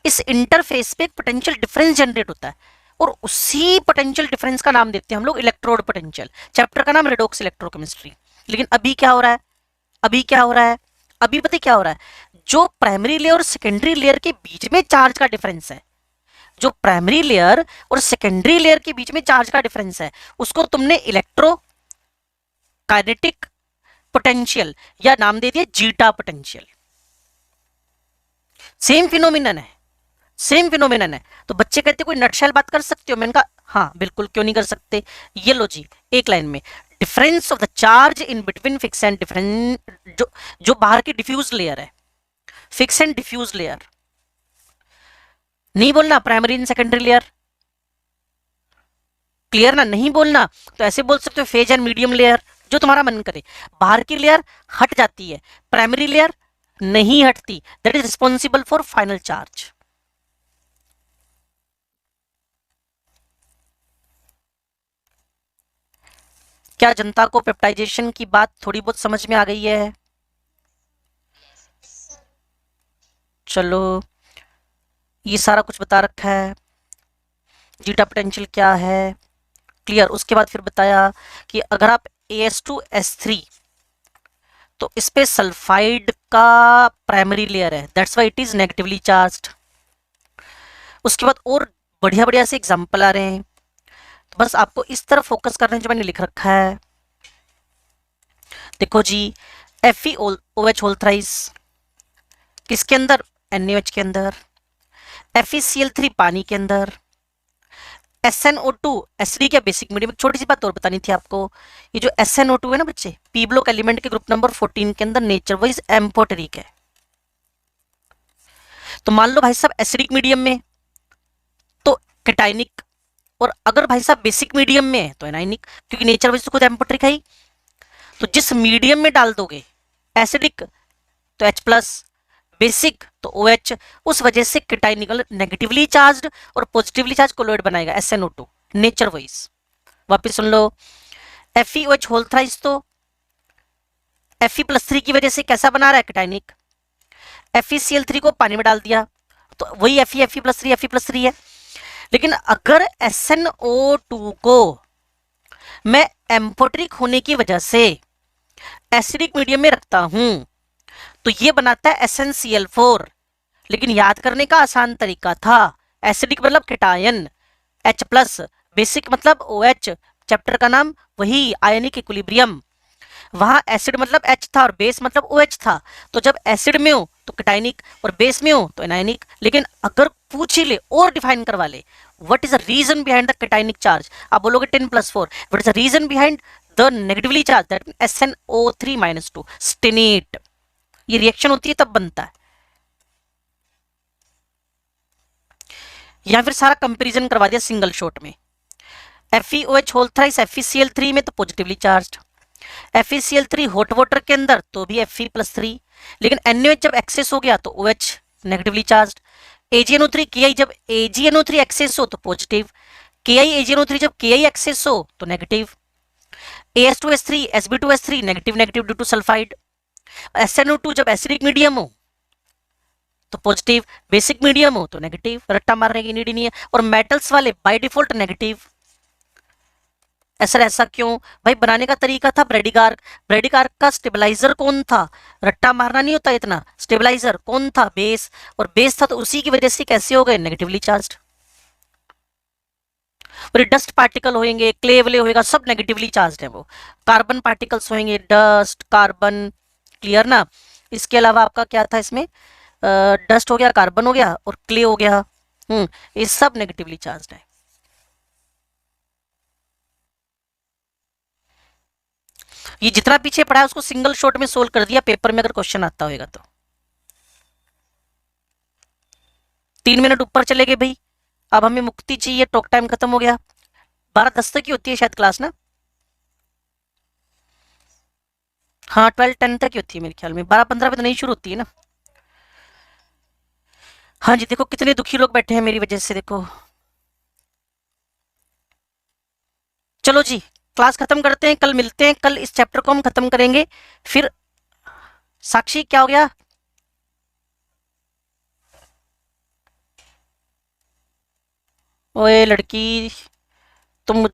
इस इंटरफेस पे एक पोटेंशियल डिफरेंस जनरेट होता है, और उसी पोटेंशियल डिफरेंस का नाम देते हैं हम लोग इलेक्ट्रोड पोटेंशियल। चैप्टर का नाम रेडॉक्स इलेक्ट्रोकेमिस्ट्री। लेकिन अभी क्या हो रहा है, अभी क्या हो रहा है, अभी पता क्या हो रहा है, जो प्राइमरी लेयर और सेकेंडरी लेयर के बीच में चार्ज का डिफरेंस है, जो प्राइमरी लेयर और सेकेंडरी लेयर के बीच में चार्ज का डिफरेंस है, उसको तुमने इलेक्ट्रो काइनेटिक पोटेंशियल या नाम दे दिया जीटा पोटेंशियल। सेम फिनोमिनन है, सेम फिनोमिनन है। तो बच्चे कहते कोई नटशेल बात कर सकते हो, मैंने कहा हाँ बिल्कुल, क्यों नहीं कर सकते। ये लो जी, एक लाइन में, difference of the charge in between fix and difference, जो बाहर की डिफ्यूज लेयर है, फिक्स एंड डिफ्यूज लेयर, नहीं बोलना primary and secondary layer, clear ना, नहीं बोलना तो ऐसे बोल सकते हो फेज एंड मीडियम लेयर, जो तुम्हारा मन करे। बाहर की लेयर हट जाती है, प्राइमरी लेयर नहीं हटती, that is responsible for final charge. क्या जनता को पेप्टाइजेशन की बात थोड़ी बहुत समझ में आ गई है? चलो, ये सारा कुछ बता रखा है, जीटा पोटेंशियल क्या है, क्लियर। उसके बाद फिर बताया कि अगर आप AS2S3, तो इस पे सल्फाइड का प्राइमरी लेयर है, that's why it is negatively charged. उसके बाद और बढ़िया बढ़िया से एग्जांपल आ रहे हैं, तो बस आपको इस तरफ फोकस करना है जो मैंने लिख रखा है। देखो जी, FeOH होल थ्राइस किसके अंदर, NaOH के अंदर, FeCl3 पानी के अंदर, SnO2 एसिडिक या बेसिक मीडियम। एक छोटी सी बात और बतानी थी आपको, ये जो SnO2 है ना बच्चे, पी ब्लॉक एलिमेंट के ग्रुप नंबर 14 के अंदर नेचर वाइज एम्फोटेरिक है। तो मान लो भाई साहब एसिडिक मीडियम में तो कैटाइनिक, और अगर भाई साहब बेसिक मीडियम में है तो एनाइनिक, क्योंकि नेचर वाइज तो खुद एम्फोटेरिक है ही। तो जिस मीडियम में डाल दोगे एसिडिक तो H प्लस, बेसिक तो OH। उस वजह से केटाइनिकल नेगेटिवली चार्ज्ड और पॉजिटिवली चार्ज कोलोइड बनाएगा SnO2, नेचर वाइज। वापिस सुन लो, FeOH होल थ्राइस तो Fe+3 की वजह से कैसा बना रहा है, केटाइनिक। FeCl3 को पानी में डाल दिया तो वही Fe+3 है। लेकिन अगर SnO2 को मैं एम्फोटेरिक होने की वजह से एसिडिक मीडियम में रखता हूं तो ये बनाता है SnCl4। लेकिन याद करने का आसान तरीका था, एसिडिक मतलब केटायन H प्लस, बेसिक मतलब OH, चैप्टर का नाम वही आयनिक इक्विलिब्रियम। वहां एसिड मतलब H था और बेस मतलब OH था, तो जब एसिड में हो तो केटाइनिक और बेस में हो तो एनायनिक। लेकिन अगर पूछ ही ले और डिफाइन करवा ले, what is the reason behind the cationic charge, आप बोलोगे 10+4, what is the reason behind the negatively charge, that SnO3-2, stannate. ये रिएक्शन होती है तब बनता है। या फिर सारा कंपेरिजन करवा दिया सिंगल शॉट में। FeOH होल थ्राइस FeCl3 में तो positively charge, FeCl3 hot water के अंदर तो भी Fe+3। लेकिन NaOH जब एक्सेस हो गया तो OH negatively charge. AgNO3 Ki जब AgNO3 एक्सेस हो तो पॉजिटिव, Ki AgNO3 जब Ki एक्सेस हो तो negative. AS2S3 Sb2S3 negative negative due to sulphide. SnO2 जब एसिडिक मीडियम हो तो पॉजिटिव, बेसिक मीडियम हो तो नेगेटिव, रट्टा मारने की नीड ही नहीं है। और मेटल्स वाले बाय डिफॉल्ट नेगेटिव। ऐसा क्यों भाई, बनाने का तरीका था ब्रेडिगार्क। ब्रेडिगार्क का स्टेबलाइजर कौन था, रट्टा मारना नहीं होता इतना, स्टेबलाइजर कौन था, बेस। और बेस था तो उसी की वजह से कैसे हो गए, नेगेटिवली चार्ज्ड। और डस्ट पार्टिकल होंगे, क्ले वले होएगा, सब नेगेटिवली चार्ज्ड है वो। कार्बन पार्टिकल्स होंगे, डस्ट कार्बन, क्लियर ना। इसके अलावा आपका क्या था इसमें, डस्ट हो गया, कार्बन हो गया और क्ले हो गया। ये सब नेगेटिवली चार्ज्ड है। ये जितना पीछे पढ़ा है उसको सिंगल शॉट में सोल्व कर दिया, पेपर में अगर क्वेश्चन आता होगा तो। 3 मिनट ऊपर चले गए भाई, अब हमें मुक्ति चाहिए, टॉक टाइम खत्म हो गया। 12:10 तक की होती है शायद क्लास ना, हाँ 12:10 तक की होती है मेरे ख्याल में, 12:15 पे तो नहीं शुरू होती है ना। हाँ जी, देखो कितने दुखी लोग बैठे हैं मेरी वजह से, देखो। चलो जी, क्लास खत्म करते हैं, कल मिलते हैं, कल इस चैप्टर को हम खत्म करेंगे। फिर साक्षी क्या हो गया, ओए लड़की।